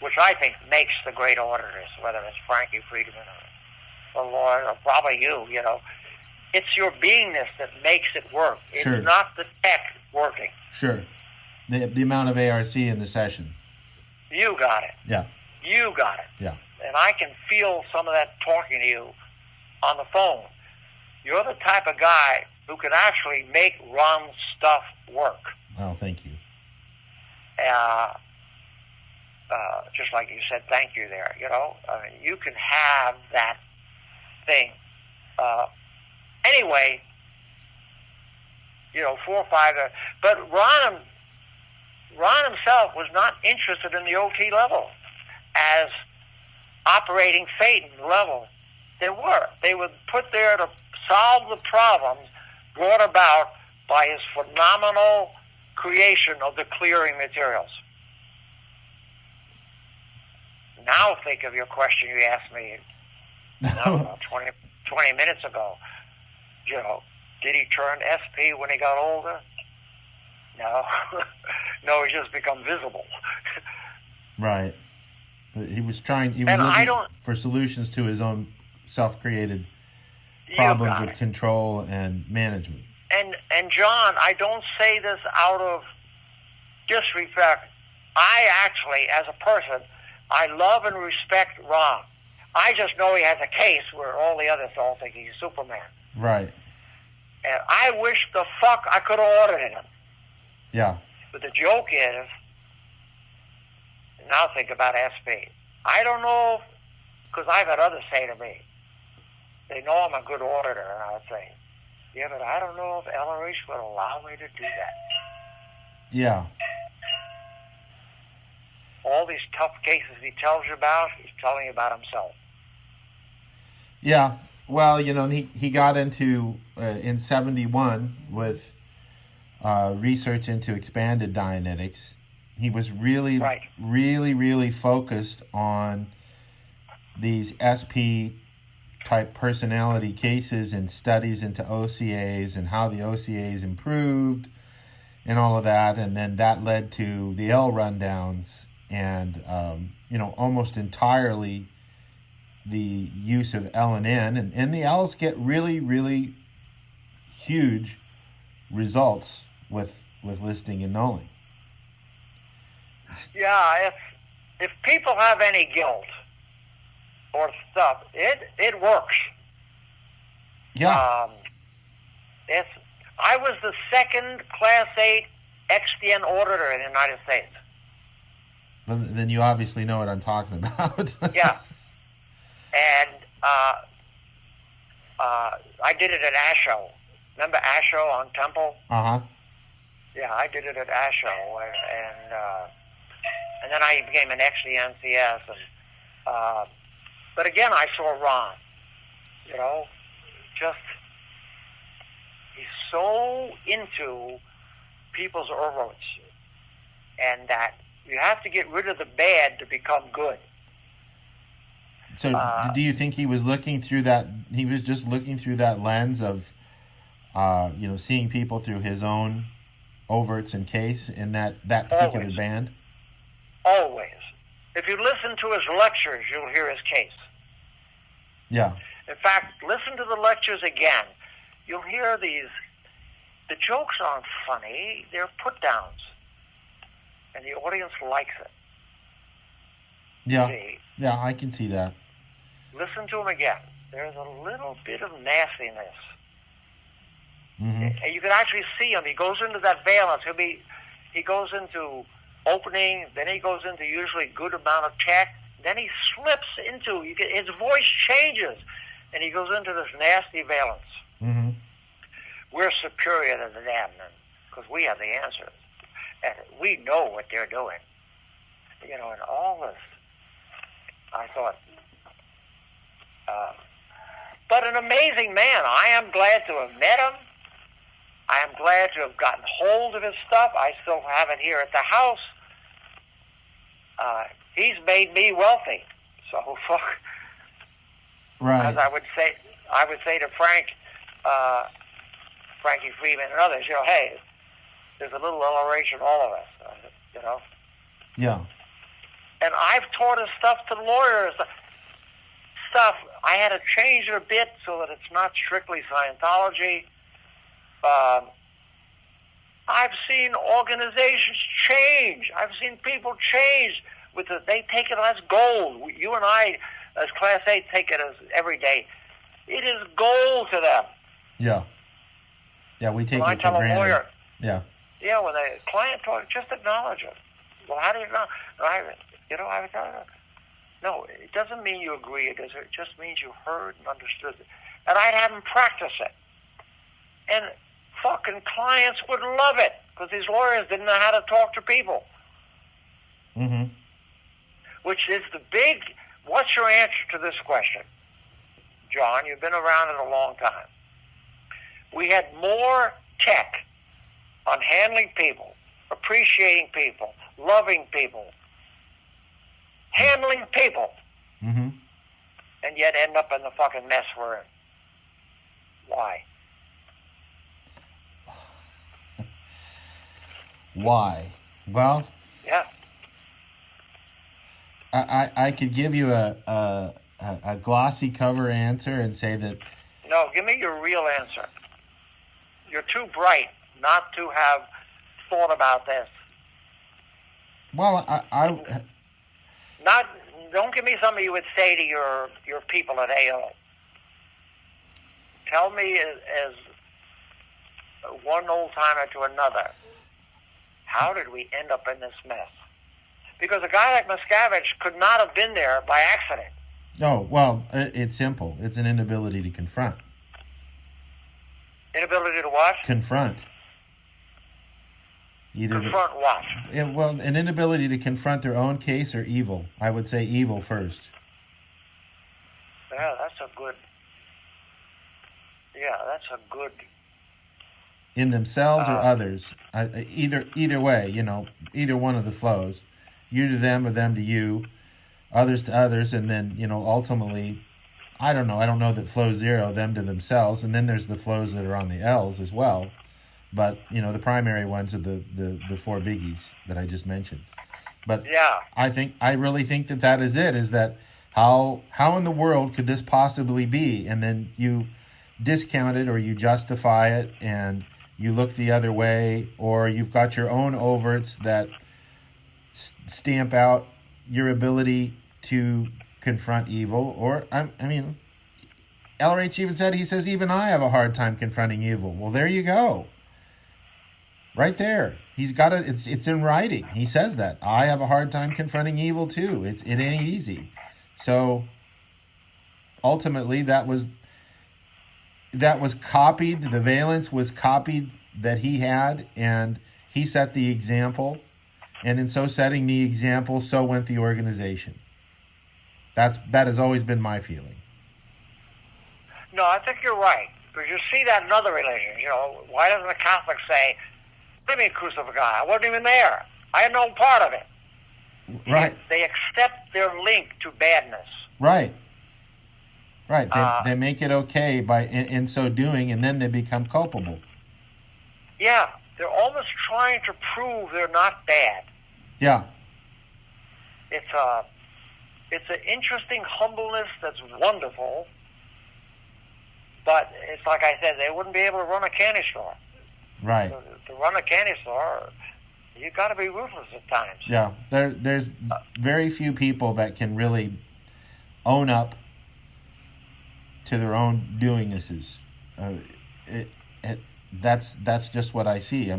S2: which I think makes the great auditors, whether it's Frankie Friedman or Lloyd or probably you know. It's your beingness that makes it work. It's
S3: Sure.
S2: not the tech working.
S3: Sure. The amount of ARC in the session.
S2: You got it.
S3: Yeah.
S2: You got it.
S3: Yeah.
S2: And I can feel some of that talking to you on the phone. You're the type of guy who can actually make Ron's stuff work.
S3: Oh, thank you.
S2: Just like you said, thank you there, you know. I mean, you can have that thing. Anyway, you know, 4 or 5. But Ron himself was not interested in the OT level as operating Phaeton level. They were. They were put there to solve the problems brought about by his phenomenal creation of the clearing materials. Now think of your question you asked me I don't know, 20 minutes ago. You know, did he turn SP when he got older? No. No, he just become visible.
S3: Right. He was looking for solutions to his own self-created problems of control and management.
S2: And John, I don't say this out of disrespect. I actually, as a person, I love and respect Ron. I just know he has a case where all the others all think he's Superman.
S3: Right.
S2: And I wish the fuck I could have audited him.
S3: Yeah.
S2: But the joke is, now think about SP. I don't know, because I've had others say to me, they know I'm a good auditor, and I would say, yeah, but I don't know if LRH would allow me to do that.
S3: Yeah.
S2: All these tough cases he tells you about, he's telling you about himself.
S3: Yeah. Well, you know, he got into, in 71, with research into expanded Dianetics. He was really,
S2: right.
S3: really focused on these SP-type personality cases and studies into OCAs and how the OCAs improved and all of that. And then that led to the L rundowns and, you know, almost entirely the use of L and N. And the L's get really huge results with listing and nulling.
S2: Yeah, if people have any guilt or stuff, it works.
S3: Yeah.
S2: I was the second Class 8 XDN auditor in the United States.
S3: Well, then you obviously know what I'm talking about.
S2: Yeah. And I did it at ASHO. Remember ASHO on Temple?
S3: Uh-huh.
S2: Yeah, I did it at ASHO, and then I became an XDNCS. But again, I saw Ron. You know, just he's so into people's orvotes, and that you have to get rid of the bad to become good.
S3: So, do you think he was looking through that? He was just looking through that lens of, you know, seeing people through his own overts and case in that particular
S2: Always.
S3: band?
S2: Always. If you listen to his lectures, you'll hear his case.
S3: Yeah.
S2: In fact, listen to the lectures again. You'll hear these. The jokes aren't funny; they're put downs, and the audience likes it.
S3: Yeah.
S2: See?
S3: Yeah, I can see that.
S2: Listen to him again. There's a little bit of nastiness.
S3: Mm-hmm.
S2: And you can actually see him. He goes into that valence. He goes into opening, then he goes into usually good amount of tech, then he slips into, his voice changes, and he goes into this nasty valence.
S3: Mm-hmm.
S2: We're superior to them because we have the answers. And we know what they're doing. You know, and all this, I thought, but an amazing man. I am glad to have met him. I am glad to have gotten hold of his stuff. I still have it here at the house. He's made me wealthy. So,
S3: right.
S2: as I would say to Frank, Frankie Freeman and others, hey, there's a little LRH in all of us,
S4: Yeah.
S2: And I've taught us stuff to lawyers, stuff. I had to change it a bit so that it's not strictly Scientology. I've seen organizations change. I've seen people change. They take it as gold. You and I, as Class A, take it as every day. It is gold to them.
S4: Yeah. Yeah, we take
S2: when
S4: it for
S2: I tell
S4: granted.
S2: a lawyer,
S4: yeah.
S2: when a client talks, just acknowledge it. Well, how do you know? No, it doesn't mean you agree. It just means you heard and understood it. And I'd have them practice it. And fucking clients would love it because these lawyers didn't know how to talk to people.
S4: Mm-hmm.
S2: Which is what's your answer to this question? John, you've been around it a long time. We had more tech on handling people, appreciating people, loving people, handling people,
S4: Mm-hmm.
S2: and yet end up in the fucking mess we're in. Why?
S4: Why? Well,
S2: Yeah.
S4: I could give you a glossy cover answer and say that.
S2: No, give me your real answer. You're too bright not to have thought about this.
S4: Well,
S2: Don't give me something you would say to your people at AO. Tell me as one old timer to another, how did we end up in this mess? Because a guy like Miscavige could not have been there by accident.
S4: Oh, well, it's simple. It's an inability to confront.
S2: Inability to what?
S4: Confront.
S2: Confront what?
S4: Well, an inability to confront their own case or evil. I would say evil first.
S2: Yeah, that's a good.
S4: In themselves or others. Either way, either one of the flows. You to them or them to you. Others to others. And then, ultimately, I don't know that flow 0, them to themselves. And then there's the flows that are on the L's as well. But, the primary ones are the 4 biggies that I just mentioned. But
S2: Yeah.
S4: I really think that is it, is that how in the world could this possibly be? And then you discount it or you justify it and you look the other way, or you've got your own overts that stamp out your ability to confront evil. Or, LRH even says, even I have a hard time confronting evil. Well, there you go. Right there. He's got it. It's in writing. He says that. I have a hard time confronting evil too. It ain't easy. So ultimately that was copied. The valence was copied that he had, and he set the example. And in so setting the example, so went the organization. That has always been my feeling.
S2: No, I think you're right. Because you see that in other religions. Why doesn't a Catholic say, "Let me crucify God. I wasn't even there. I had no part of it."
S4: Right.
S2: They accept their link to badness.
S4: Right. Right. They make it okay by in so doing, and then they become culpable.
S2: Yeah, they're almost trying to prove they're not bad.
S4: Yeah.
S2: It's an interesting humbleness that's wonderful, but it's like I said, they wouldn't be able to run a candy store.
S4: Right.
S2: To run a candy store, you got to be ruthless at times.
S4: Yeah. There's very few people that can really own up to their own doingnesses. That's just what I see.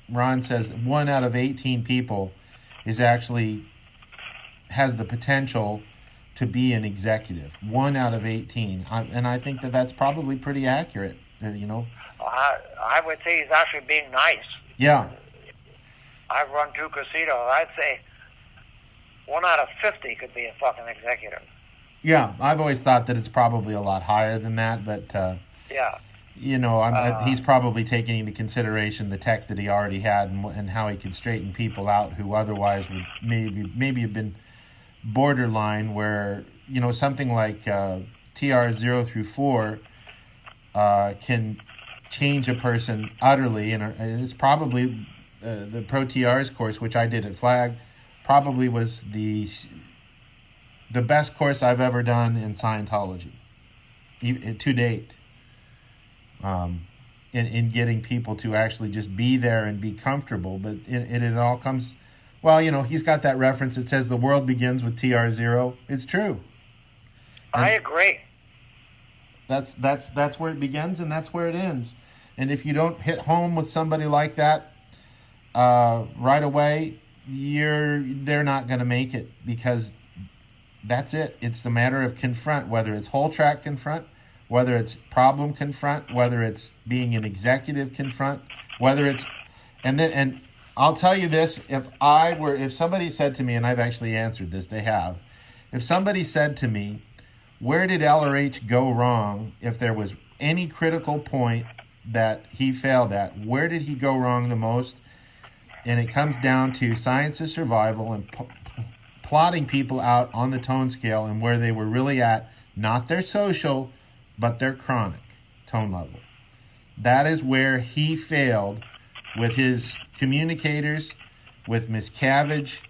S4: Ron says 1 out of 18 people has the potential to be an executive. 1 out of 18, and I think that's probably pretty accurate.
S2: I would say he's actually being nice.
S4: Yeah.
S2: I've run 2 casinos. I'd say 1 out of 50 could be a fucking executive.
S4: Yeah, I've always thought that it's probably a lot higher than that, but
S2: yeah.
S4: He's probably taking into consideration the tech that he already had and how he could straighten people out who otherwise would maybe have been borderline, where something like TR 0 through 4 can change a person utterly, and it's probably the Pro TR's course, which I did at Flag, probably was the best course I've ever done in Scientology to date. In getting people to actually just be there and be comfortable, but it all comes. Well, he's got that reference that says the world begins with TR0. It's true. And
S2: I agree.
S4: That's where it begins and that's where it ends. And if you don't hit home with somebody like that right away, they're not going to make it, because that's it. It's the matter of confront, whether it's whole track confront, whether it's problem confront, whether it's being an executive confront, whether it's and I'll tell you this, if somebody said to me, and I've actually answered this, they have, if somebody said to me, where did LRH go wrong? If there was any critical point that he failed at, where did he go wrong the most? And it comes down to science of survival and plotting people out on the tone scale and where they were really at, not their social, but their chronic tone level. That is where he failed with his communicators, with Miscavige,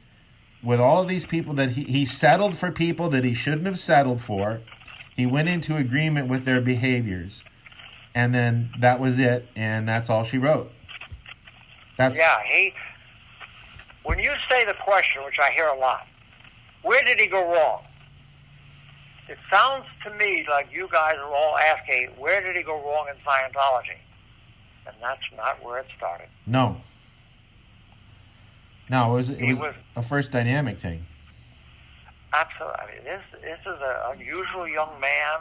S4: with all of these people that he settled for people that he shouldn't have settled for. He went into agreement with their behaviors. And then that was it, and that's all she wrote.
S2: When you say the question, which I hear a lot, where did he go wrong? It sounds to me like you guys are all asking, where did he go wrong in Scientology? And that's not where it started.
S4: No. No, it was a first dynamic thing.
S2: Absolutely. I mean, this is an unusual young man.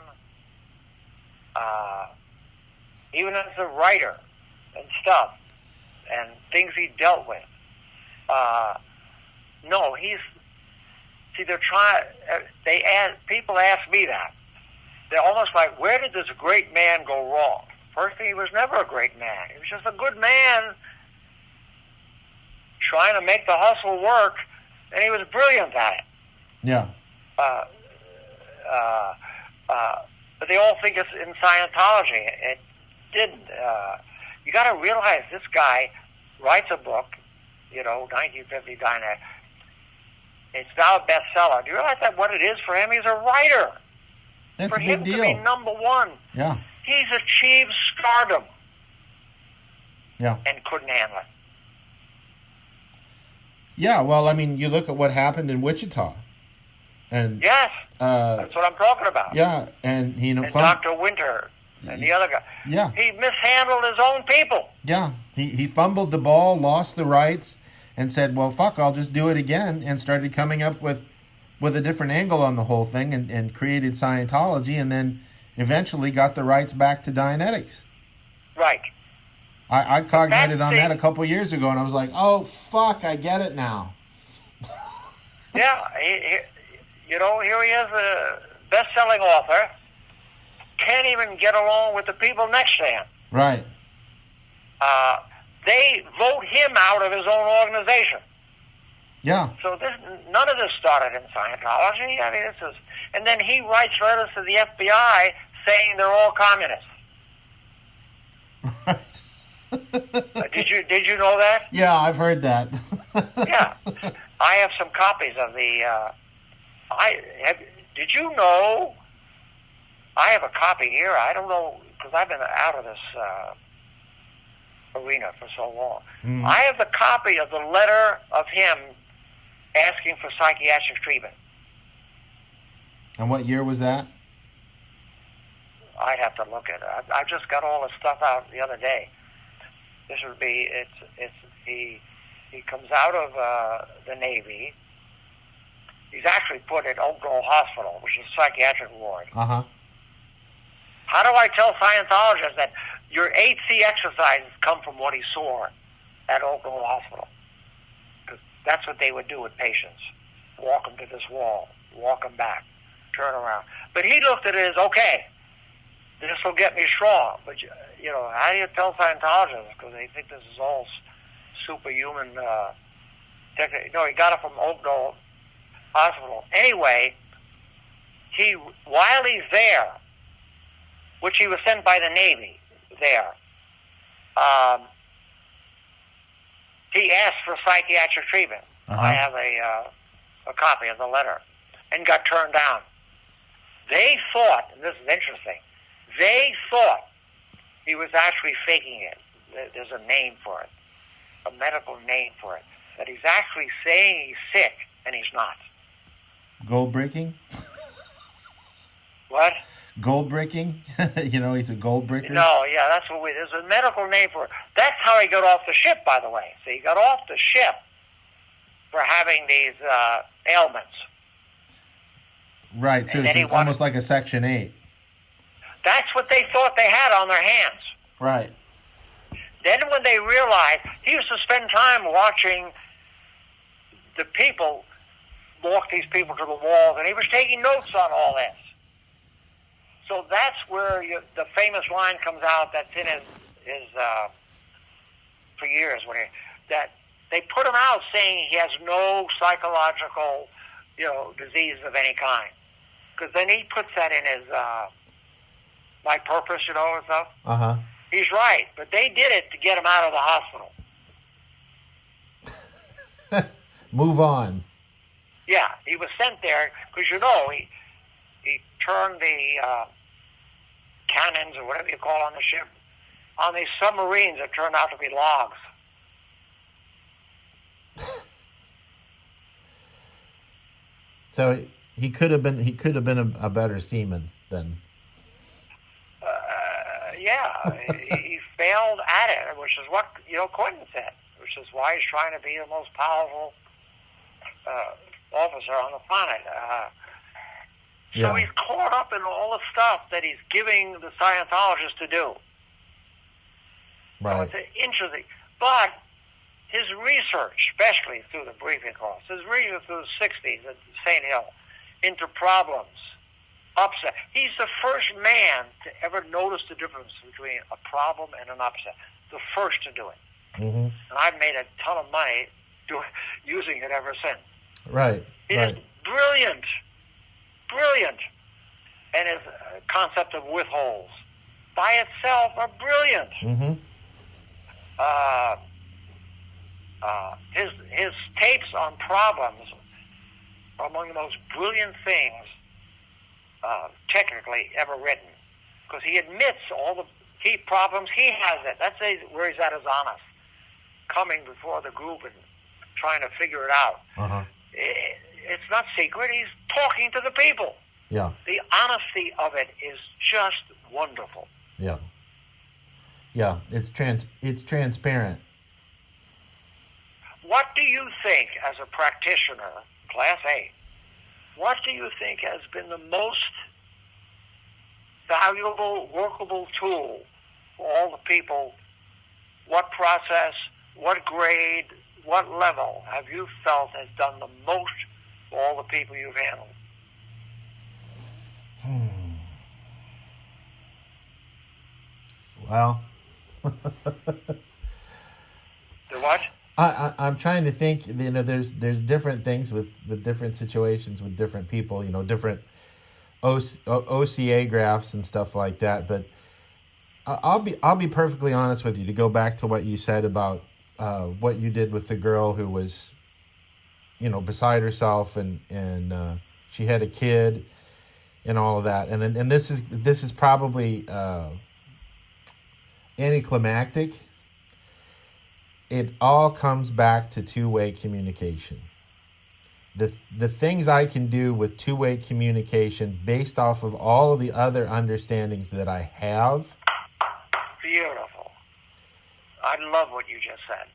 S2: Even as a writer and stuff, and things he dealt with. People ask me that. They're almost like, where did this great man go wrong? First thing, he was never a great man. He was just a good man trying to make the hustle work, and he was brilliant at it.
S4: Yeah.
S2: But they all think it's in Scientology. It didn't. You got to realize this guy writes a book, 1959. It's now a bestseller. Do you realize that what it is for him? He's a writer.
S4: That's
S2: for
S4: a big
S2: him
S4: deal.
S2: to be number one.
S4: Yeah.
S2: He's achieved stardom.
S4: Yeah.
S2: And couldn't handle it.
S4: Yeah, well, I mean, you look at what happened in Wichita. And
S2: yes. That's what I'm talking about.
S4: Yeah, and
S2: and Dr. Winter and the other guy.
S4: Yeah.
S2: He mishandled his own people.
S4: Yeah. He fumbled the ball, lost the rights, and said, well, fuck, I'll just do it again, and started coming up with a different angle on the whole thing and created Scientology, and then eventually got the rights back to Dianetics.
S2: Right.
S4: I cognited on that a couple years ago, and I was like, oh, fuck, I get it now.
S2: Yeah. Here he is, a best-selling author, can't even get along with the people next to him.
S4: Right.
S2: They vote him out of his own organization.
S4: Yeah.
S2: So none of this started in Scientology. I mean, and then he writes letters to the FBI saying they're all communists.
S4: Right.
S2: Did you know that?
S4: Yeah, I've heard that.
S2: Yeah, I have some copies of the. Did you know? I have a copy here. I don't know because I've been out of this arena for so long.
S4: Mm.
S2: I have the copy of the letter of him asking for psychiatric treatment.
S4: And what year was that?
S2: I'd have to look at it. I just got all the stuff out the other day. This would be he comes out of the Navy. He's actually put at Oak Grove Hospital, which is a psychiatric ward.
S4: Uh-huh.
S2: How do I tell Scientologists that your 8C exercises come from what he saw at Oak Grove Hospital? Because that's what they would do with patients. Walk them to this wall, walk them back, turn around. But he looked at it as, okay, this will get me strong. But, how do you tell Scientologists? Because they think this is all superhuman technique. No, he got it from Oak Grove Hospital. Anyway, while he's there, which he was sent by the Navy there, he asked for psychiatric treatment. I have a copy of the letter, and got turned down. They thought, and this is interesting, they thought he was actually faking it. There's a name for it, a medical name for it, that he's actually saying he's sick, and he's not.
S4: Gold breaking?
S2: What?
S4: Gold breaking? He's a gold breaker?
S2: No, yeah, that's what there's a medical name for it. That's how he got off the ship, by the way. So he got off the ship for having these ailments.
S4: Right, so it's almost like a Section 8.
S2: That's what they thought they had on their hands.
S4: Right.
S2: Then when they realized, he used to spend time watching the people walk these people to the walls, and he was taking notes on all this. So that's where the famous line comes out that's in his for years, that they put him out saying he has no psychological, disease of any kind. Because then he puts that in his my purpose, and stuff.
S4: Uh-huh.
S2: He's right, but they did it to get him out of the hospital.
S4: Move on.
S2: Yeah, he was sent there because he turned the cannons or whatever you call on the ship on these submarines that turned out to be logs.
S4: So he could have been a better seaman then.
S2: Yeah, he failed at it, which is what Quentin said, which is why he's trying to be the most powerful officer on the planet. So he's caught up in all the stuff that he's giving the Scientologists to do.
S4: Right.
S2: So it's interesting. But his research, especially through the briefing course, his research through the 60s at St. Hill, into problems, upset. He's the first man to ever notice the difference between a problem and an upset. The first to do it.
S4: Mm-hmm.
S2: And I've made a ton of money using it ever since.
S4: Right.
S2: It is brilliant. Brilliant. And his concept of withholds by itself are brilliant.
S4: Mm-hmm.
S2: His tapes on problems are among the most brilliant things technically ever written, because he admits all the key problems he has. That's where he's at his honest, coming before the group and trying to figure it out.
S4: Uh-huh.
S2: It's not secret. He's talking to the people.
S4: Yeah.
S2: The honesty of it is just wonderful.
S4: Yeah. Yeah. It's transparent.
S2: What do you think, as a practitioner, Class A, what do you think has been the most valuable, workable tool for all the people? What process, what grade, what level have you felt has done the most for all the people you've handled?
S4: Well,
S2: The what?
S4: I'm trying to think. There's different things with different situations with different people. Different OCA graphs and stuff like that. But I'll be perfectly honest with you. To go back to what you said about what you did with the girl who was, beside herself and she had a kid and all of that. And this is probably anticlimactic. It all comes back to two-way communication. The things I can do with two-way communication based off of all of the other understandings that I have.
S2: Beautiful. I love what you just said.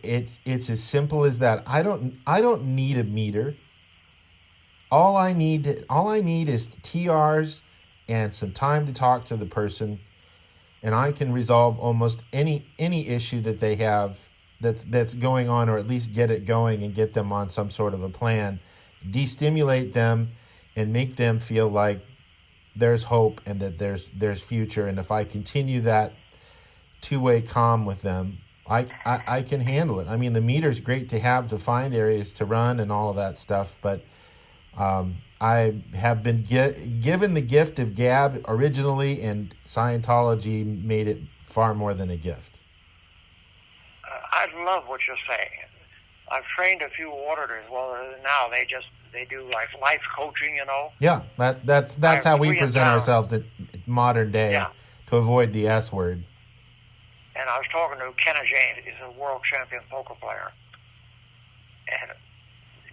S4: It's as simple as that. I don't need a meter. All I need is TRs and some time to talk to the person, and I can resolve almost any issue that they have that's going on, or at least get it going and get them on some sort of a plan, destimulate them and make them feel like there's hope and that there's future. And if I continue that two-way comm with them, I can handle it. I mean, the meter's great to have to find areas to run and all of that stuff, but I have been given the gift of gab originally, and Scientology made it far more than a gift.
S2: I love what you're saying. I've trained a few auditors. Well, now they do like life coaching, you know.
S4: Yeah, that's how we present ourselves at modern day,
S2: Yeah.
S4: to avoid the S word.
S2: And I was talking to Kenna James. He's a world champion poker player, and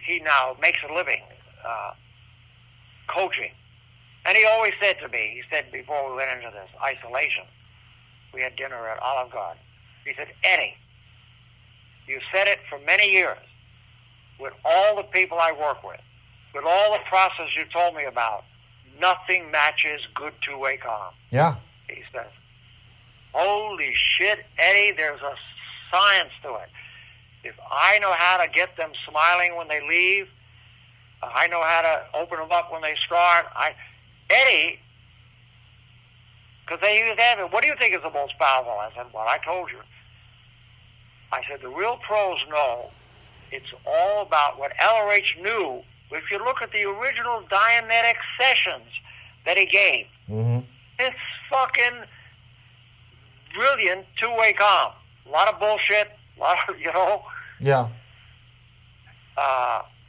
S2: he now makes a living coaching. And he always said to me, he said before we went into this isolation, we had dinner at Olive Garden. He said, Eddie, you said it for many years. With all the people I work with all the process you told me about, nothing matches good two-way comm.
S4: Yeah.
S2: He says, holy shit, Eddie, there's a science to it. If I know how to get them smiling when they leave, I know how to open them up when they start. Eddie, because they used to ask me, what do you think is the most powerful? I said, well, I told you. I said, the real pros know it's all about what LRH knew. If you look at the original Dianetic sessions that he gave, it's fucking brilliant two-way comm. A lot of bullshit, a lot of, you know.
S4: Yeah.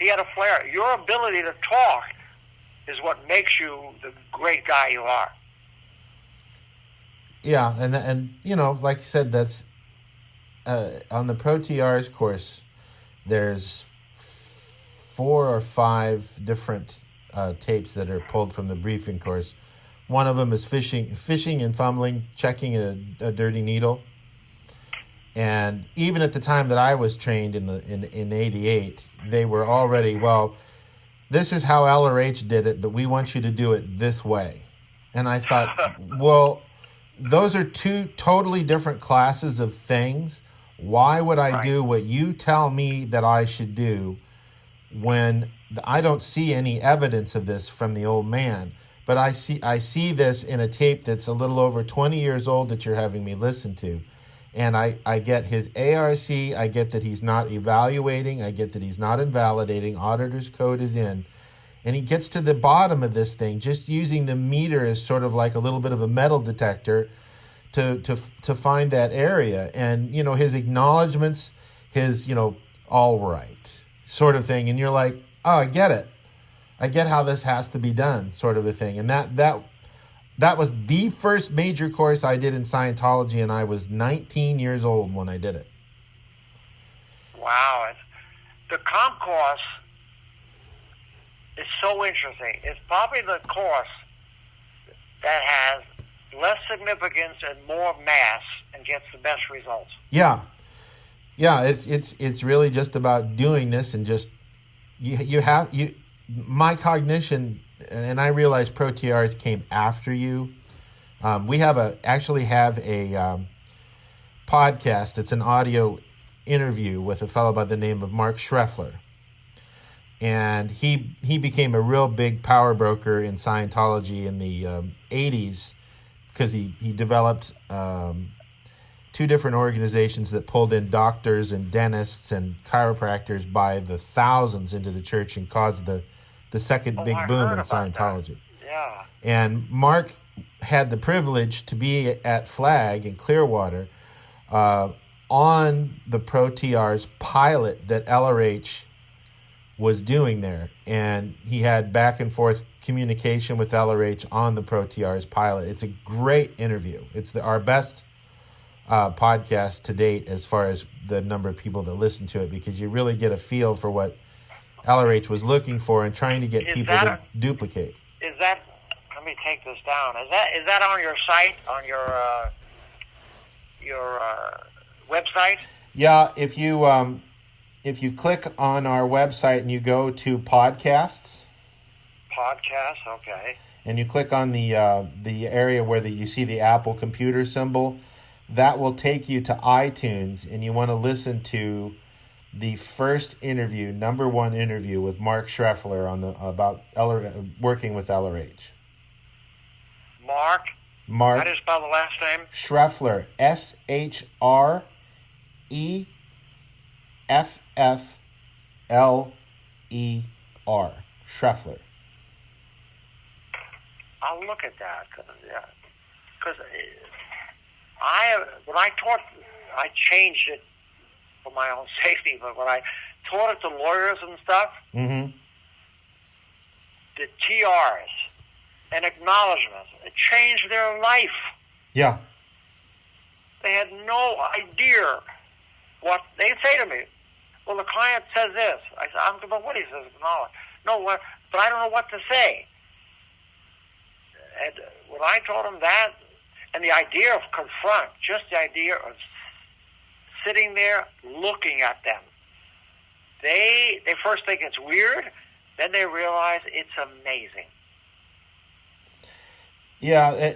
S2: He had a flair. Your ability to talk is what makes you the great guy you are.
S4: Yeah, and you know, like you said, that's on the Pro TR's course, there's 4 or 5 different tapes that are pulled from the briefing course. One of them is fishing and fumbling, checking a dirty needle. And even at the time that I was trained in '88, they were already, well, this is how LRH did it, but we want you to do it this way. And I thought, well, those are 2 totally different classes of things. Why would I do what you tell me that I should do when I don't see any evidence of this from the old man? But I see this in a tape that's a little over 20 years old that you're having me listen to. And I get his ARC, I get that he's not evaluating, I get that he's not invalidating, auditor's code is in. And he gets to the bottom of this thing, just using the meter as sort of like a little bit of a metal detector to find that area. And, you know, his acknowledgments, his, you know, all right sort of thing. And you're like, oh, I get it. I get how this has to be done, sort of a thing. And that was the first major course I did in Scientology, and I was 19 years old when I did it.
S2: Wow. The comp course is so interesting. It's probably the course that has less significance and more mass and gets the best results.
S4: Yeah. Yeah, it's really just about doing this and just my cognition, and I realize Pro TRs came after you. We actually have a podcast. It's an audio interview with a fellow by the name of Mark Schreffler. And he became a real big power broker in Scientology in the 80s because he developed 2 different organizations that pulled in doctors and dentists and chiropractors by the thousands into the church and caused the second big boom in Scientology.
S2: Yeah.
S4: And Mark had the privilege to be at Flag in Clearwater on the Pro TR's pilot that LRH was doing there. And he had back and forth communication with LRH on the Pro TR's pilot. It's a great interview. It's our best podcast to date as far as the number of people that listen to it, because you really get a feel for what LRH was looking for and trying to get people to duplicate.
S2: Is that? Let me take this down. Is that on your site, on your website?
S4: Yeah, if you click on our website and you go to podcasts.
S2: Podcasts, okay.
S4: And you click on the area where you see the Apple computer symbol, that will take you to iTunes, and you want to listen to the first interview, number 1 interview with Mark Schreffler about working with LRH.
S2: Mark. How do you spell the last name?
S4: Schreffler, SHREFFLER. Schreffler.
S2: I'll look at that. Because when I taught, I changed it for my own safety, but when I taught it to lawyers and stuff,
S4: Mm-hmm.
S2: the TRs and acknowledgments, it changed their life.
S4: Yeah.
S2: They had no idea what they say to me. Well, the client says this. I said, I'm about what he says. No, what? But I don't know what to say. And when I told him that, and the idea of confront, just the idea of sitting there looking at them, they first think it's weird, then they realize it's amazing.
S4: Yeah,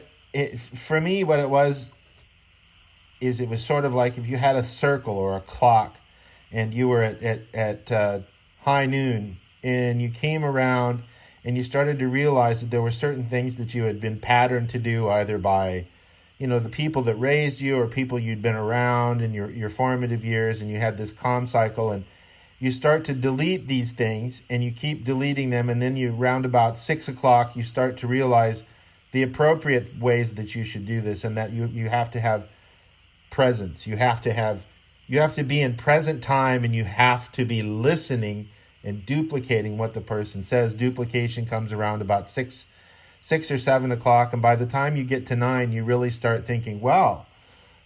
S4: for me, what it was is it was sort of like if you had a circle or a clock, and you were at high noon, and you came around, and you started to realize that there were certain things that you had been patterned to do, either by, the people that raised you or people you'd been around in your formative years, and you had this calm cycle, and you start to delete these things, and you keep deleting them, and then you, round about 6 o'clock, you start to realize the appropriate ways that you should do this, and that you have to have presence. You have to be in present time, and you have to be listening and duplicating what the person says. Duplication comes around about 6 or 7 o'clock, and by the time you get to 9, you really start thinking, well,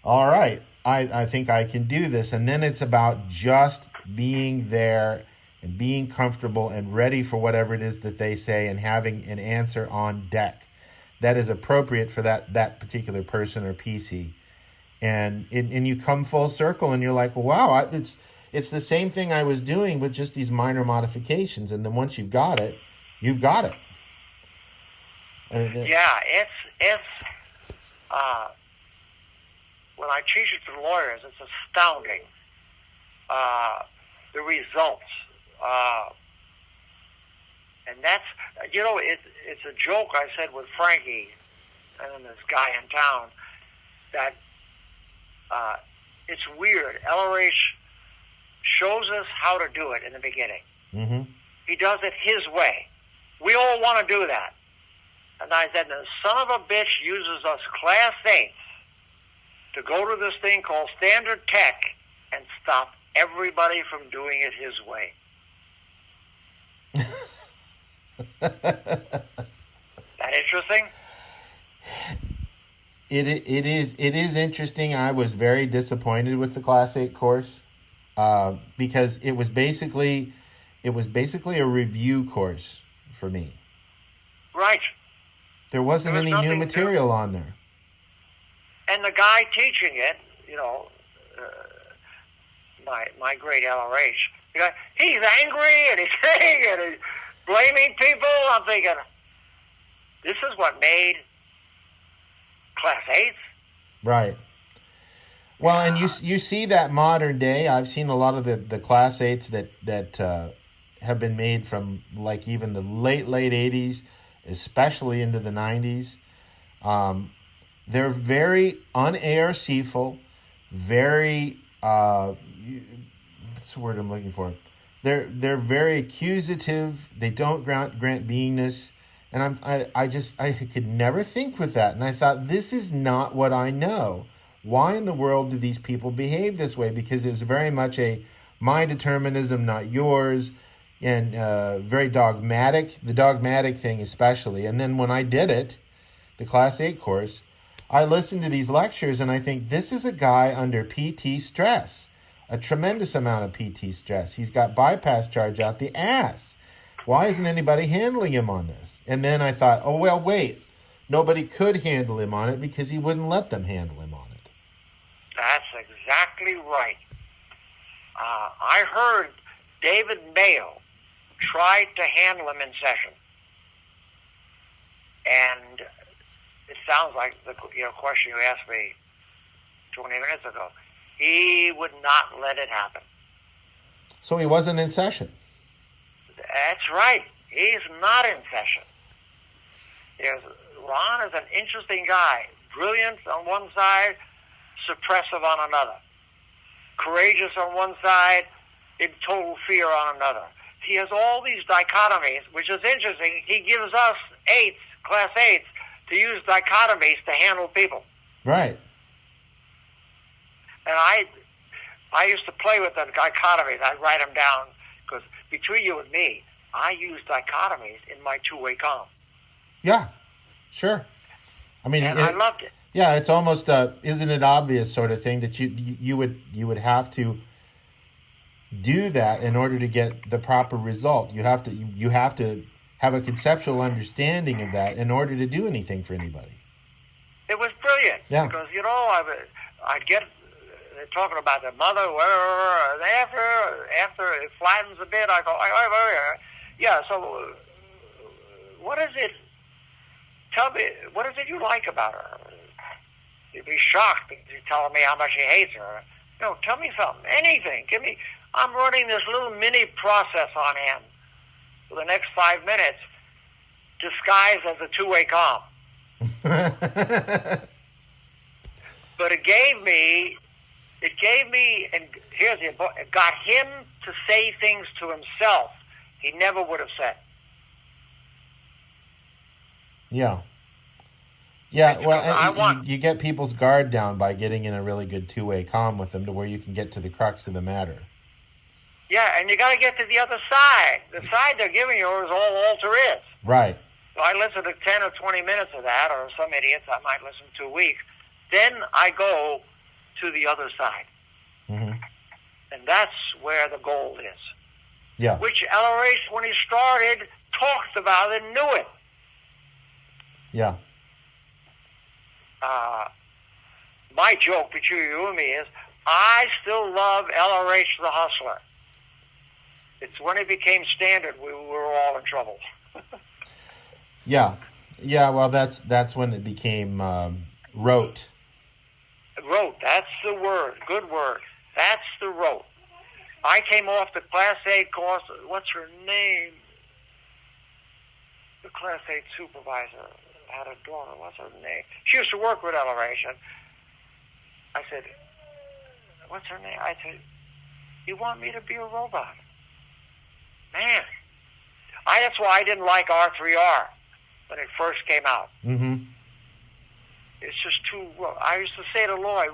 S4: all right, I think I can do this. And then it's about just being there and being comfortable and ready for whatever it is that they say, and having an answer on deck that is appropriate for that particular person or PC. And you come full circle, and you're like, wow, it's the same thing I was doing with just these minor modifications. And then once you've got it, you've got it.
S2: Yeah, it's when I teach it to lawyers, it's astounding. The results. And that's, it's a joke I said with Frankie and then this guy in town that it's weird. LRH shows us how to do it in the beginning.
S4: Mm-hmm.
S2: He does it his way. We all want to do that. And I said, the son of a bitch uses us Class 8s to go to this thing called Standard Tech and stop everybody from doing it his way. That interesting?
S4: It is interesting. I was very disappointed with the Class 8 course because it was basically a review course for me.
S2: Right.
S4: There wasn't any new material on there.
S2: And the guy teaching it, my great LRH, he's angry and he's saying and he's blaming people. I'm thinking, this is what made Class 8s?
S4: Right. Well, and you see that modern day. I've seen a lot of the Class 8s that have been made from like even the late 80s, especially into the 90s. They're very un-ARC-ful, very what's the word I'm looking for? They're very accusative. They don't grant beingness, and I could never think with that. And I thought, this is not what I know. Why in the world do these people behave this way? Because it's very much my determinism, not yours, and very dogmatic. The dogmatic thing especially. And then when I did it, the Class 8 course, I listened to these lectures and I think, this is a guy under PT stress, a tremendous amount of PT stress. He's got bypass charge out the ass. Why isn't anybody handling him on this? And then I thought, oh, well, wait. Nobody could handle him on it because he wouldn't let them handle him on it.
S2: That's exactly right. I heard David Mayo tried to handle him in session. And it sounds like the question you asked me 20 minutes ago. He would not let it happen.
S4: So he wasn't in session.
S2: That's right. He's not in session. Ron is an interesting guy. Brilliant on one side, suppressive on another. Courageous on one side, in total fear on another. He has all these dichotomies, which is interesting. He gives us Class 8s, to use dichotomies to handle people.
S4: Right.
S2: And I used to play with the dichotomies. I'd write them down because between you and me, I use dichotomies in my two-way comm.
S4: Yeah, sure. I mean,
S2: And I loved it.
S4: Yeah, it's almost isn't it obvious sort of thing that you would have to do that in order to get the proper result. You have to have a conceptual understanding of that in order to do anything for anybody.
S2: It was brilliant.
S4: Yeah.
S2: Because, I'd get talking about their mother, whatever, and after it flattens a bit, I go, yeah, so what is it? Tell me, what is it you like about her? You'd be shocked because you're telling me how much he hates her. Tell me something, anything. I'm running this little mini process on him for the next 5 minutes, disguised as a two-way comm. But it gave me, and here's the important, it got him to say things to himself he never would have said.
S4: Yeah. Yeah, well, you get people's guard down by getting in a really good two-way comm with them to where you can get to the crux of the matter.
S2: Yeah, and you got to get to the other side. The side they're giving you is all alter is.
S4: Right.
S2: So I listen to 10 or 20 minutes of that, or some idiots I might listen to a week. Then I go to the other side.
S4: Mm-hmm.
S2: And that's where the gold is.
S4: Yeah.
S2: Which LRH, when he started, talked about and knew it.
S4: Yeah.
S2: My joke between you and me is, I still love LRH the Hustler. It's when it became standard, we were all in trouble.
S4: Yeah. Well, that's when it became rote.
S2: Rote, that's the word. Good word. That's the rote. I came off the Class 8 course. What's her name? The Class 8 supervisor had a daughter. What's her name? She used to work with LRH. And I said, what's her name? I said, you want me to be a robot? Man. That's why I didn't like R3R when it first came out.
S4: Mm-hmm.
S2: It's just too... I used to say to Roy,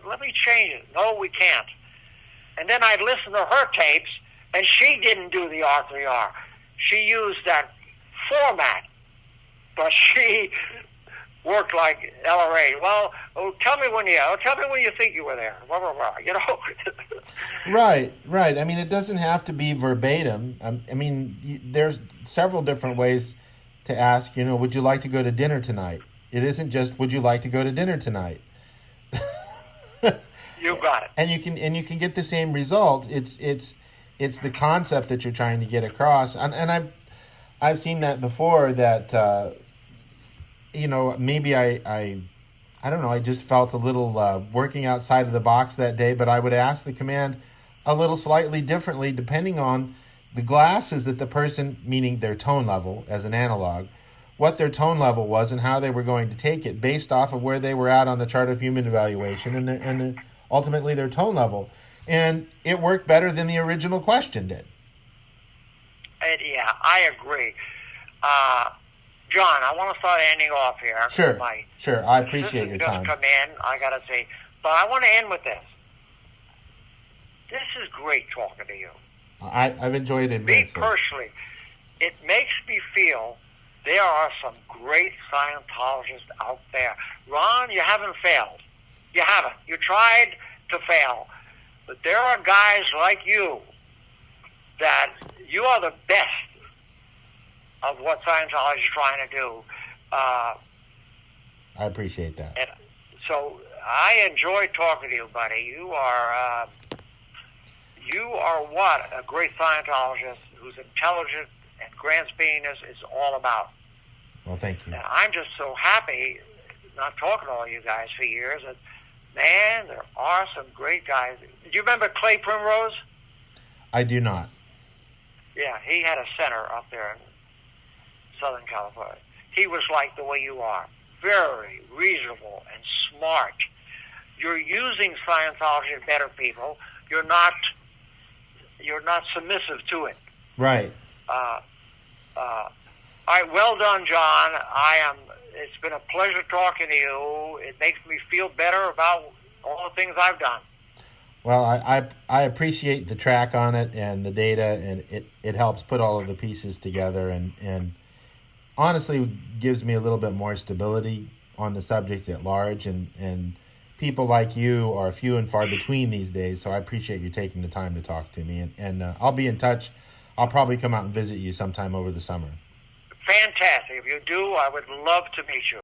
S2: let me change it. No, we can't. And then I'd listen to her tapes, and she didn't do the R3R. She used that format, but she worked like LRA. Well, tell me when you think you were there. Blah, blah, blah.
S4: Right. I mean, it doesn't have to be verbatim. I mean, there's several different ways to ask. Would you like to go to dinner tonight? It isn't just, would you like to go to dinner tonight?
S2: You got it.
S4: And you can get the same result. It's the concept that you're trying to get across. And I've seen that before. That maybe I don't know. I just felt a little working outside of the box that day. But I would ask the command a little slightly differently depending on the glasses that the person, meaning their tone level as an analog, what their tone level was and how they were going to take it based off of where they were at on the chart of human evaluation and ultimately their tone level. And it worked better than the original question did.
S2: Yeah, I agree. John, I want to start ending off here.
S4: Sure. I appreciate your time.
S2: Come in, I got to say. But I want to end with this. This is great talking to you.
S4: I've enjoyed it immensely.
S2: Me personally, it makes me feel there are some great Scientologists out there. Ron, you haven't failed. You haven't. You tried to fail. But there are guys like you that you are the best of what Scientology is trying to do.
S4: I appreciate that.
S2: And so I enjoy talking to you, buddy. You are what a great Scientologist who's intelligent and grand beingness is all about.
S4: Well, thank you.
S2: And I'm just so happy, not talking to all you guys for years, that, man, there are some great guys. Do you remember Clay Primrose?
S4: I do not.
S2: Yeah, he had a center up there in Southern California. He was like the way you are, very reasonable and smart. You're using Scientology to better people. You're not submissive to it.
S4: Right.
S2: All right, well done, John. It's been a pleasure talking to you. It makes me feel better about all the things I've done.
S4: Well, I appreciate the track on it and the data, and it helps put all of the pieces together, and honestly gives me a little bit more stability on the subject at large, and people like you are few and far between these days, so I appreciate you taking the time to talk to me, and I'll be in touch. I'll probably come out and visit you sometime over the summer.
S2: Fantastic. If you do, I would love to meet you.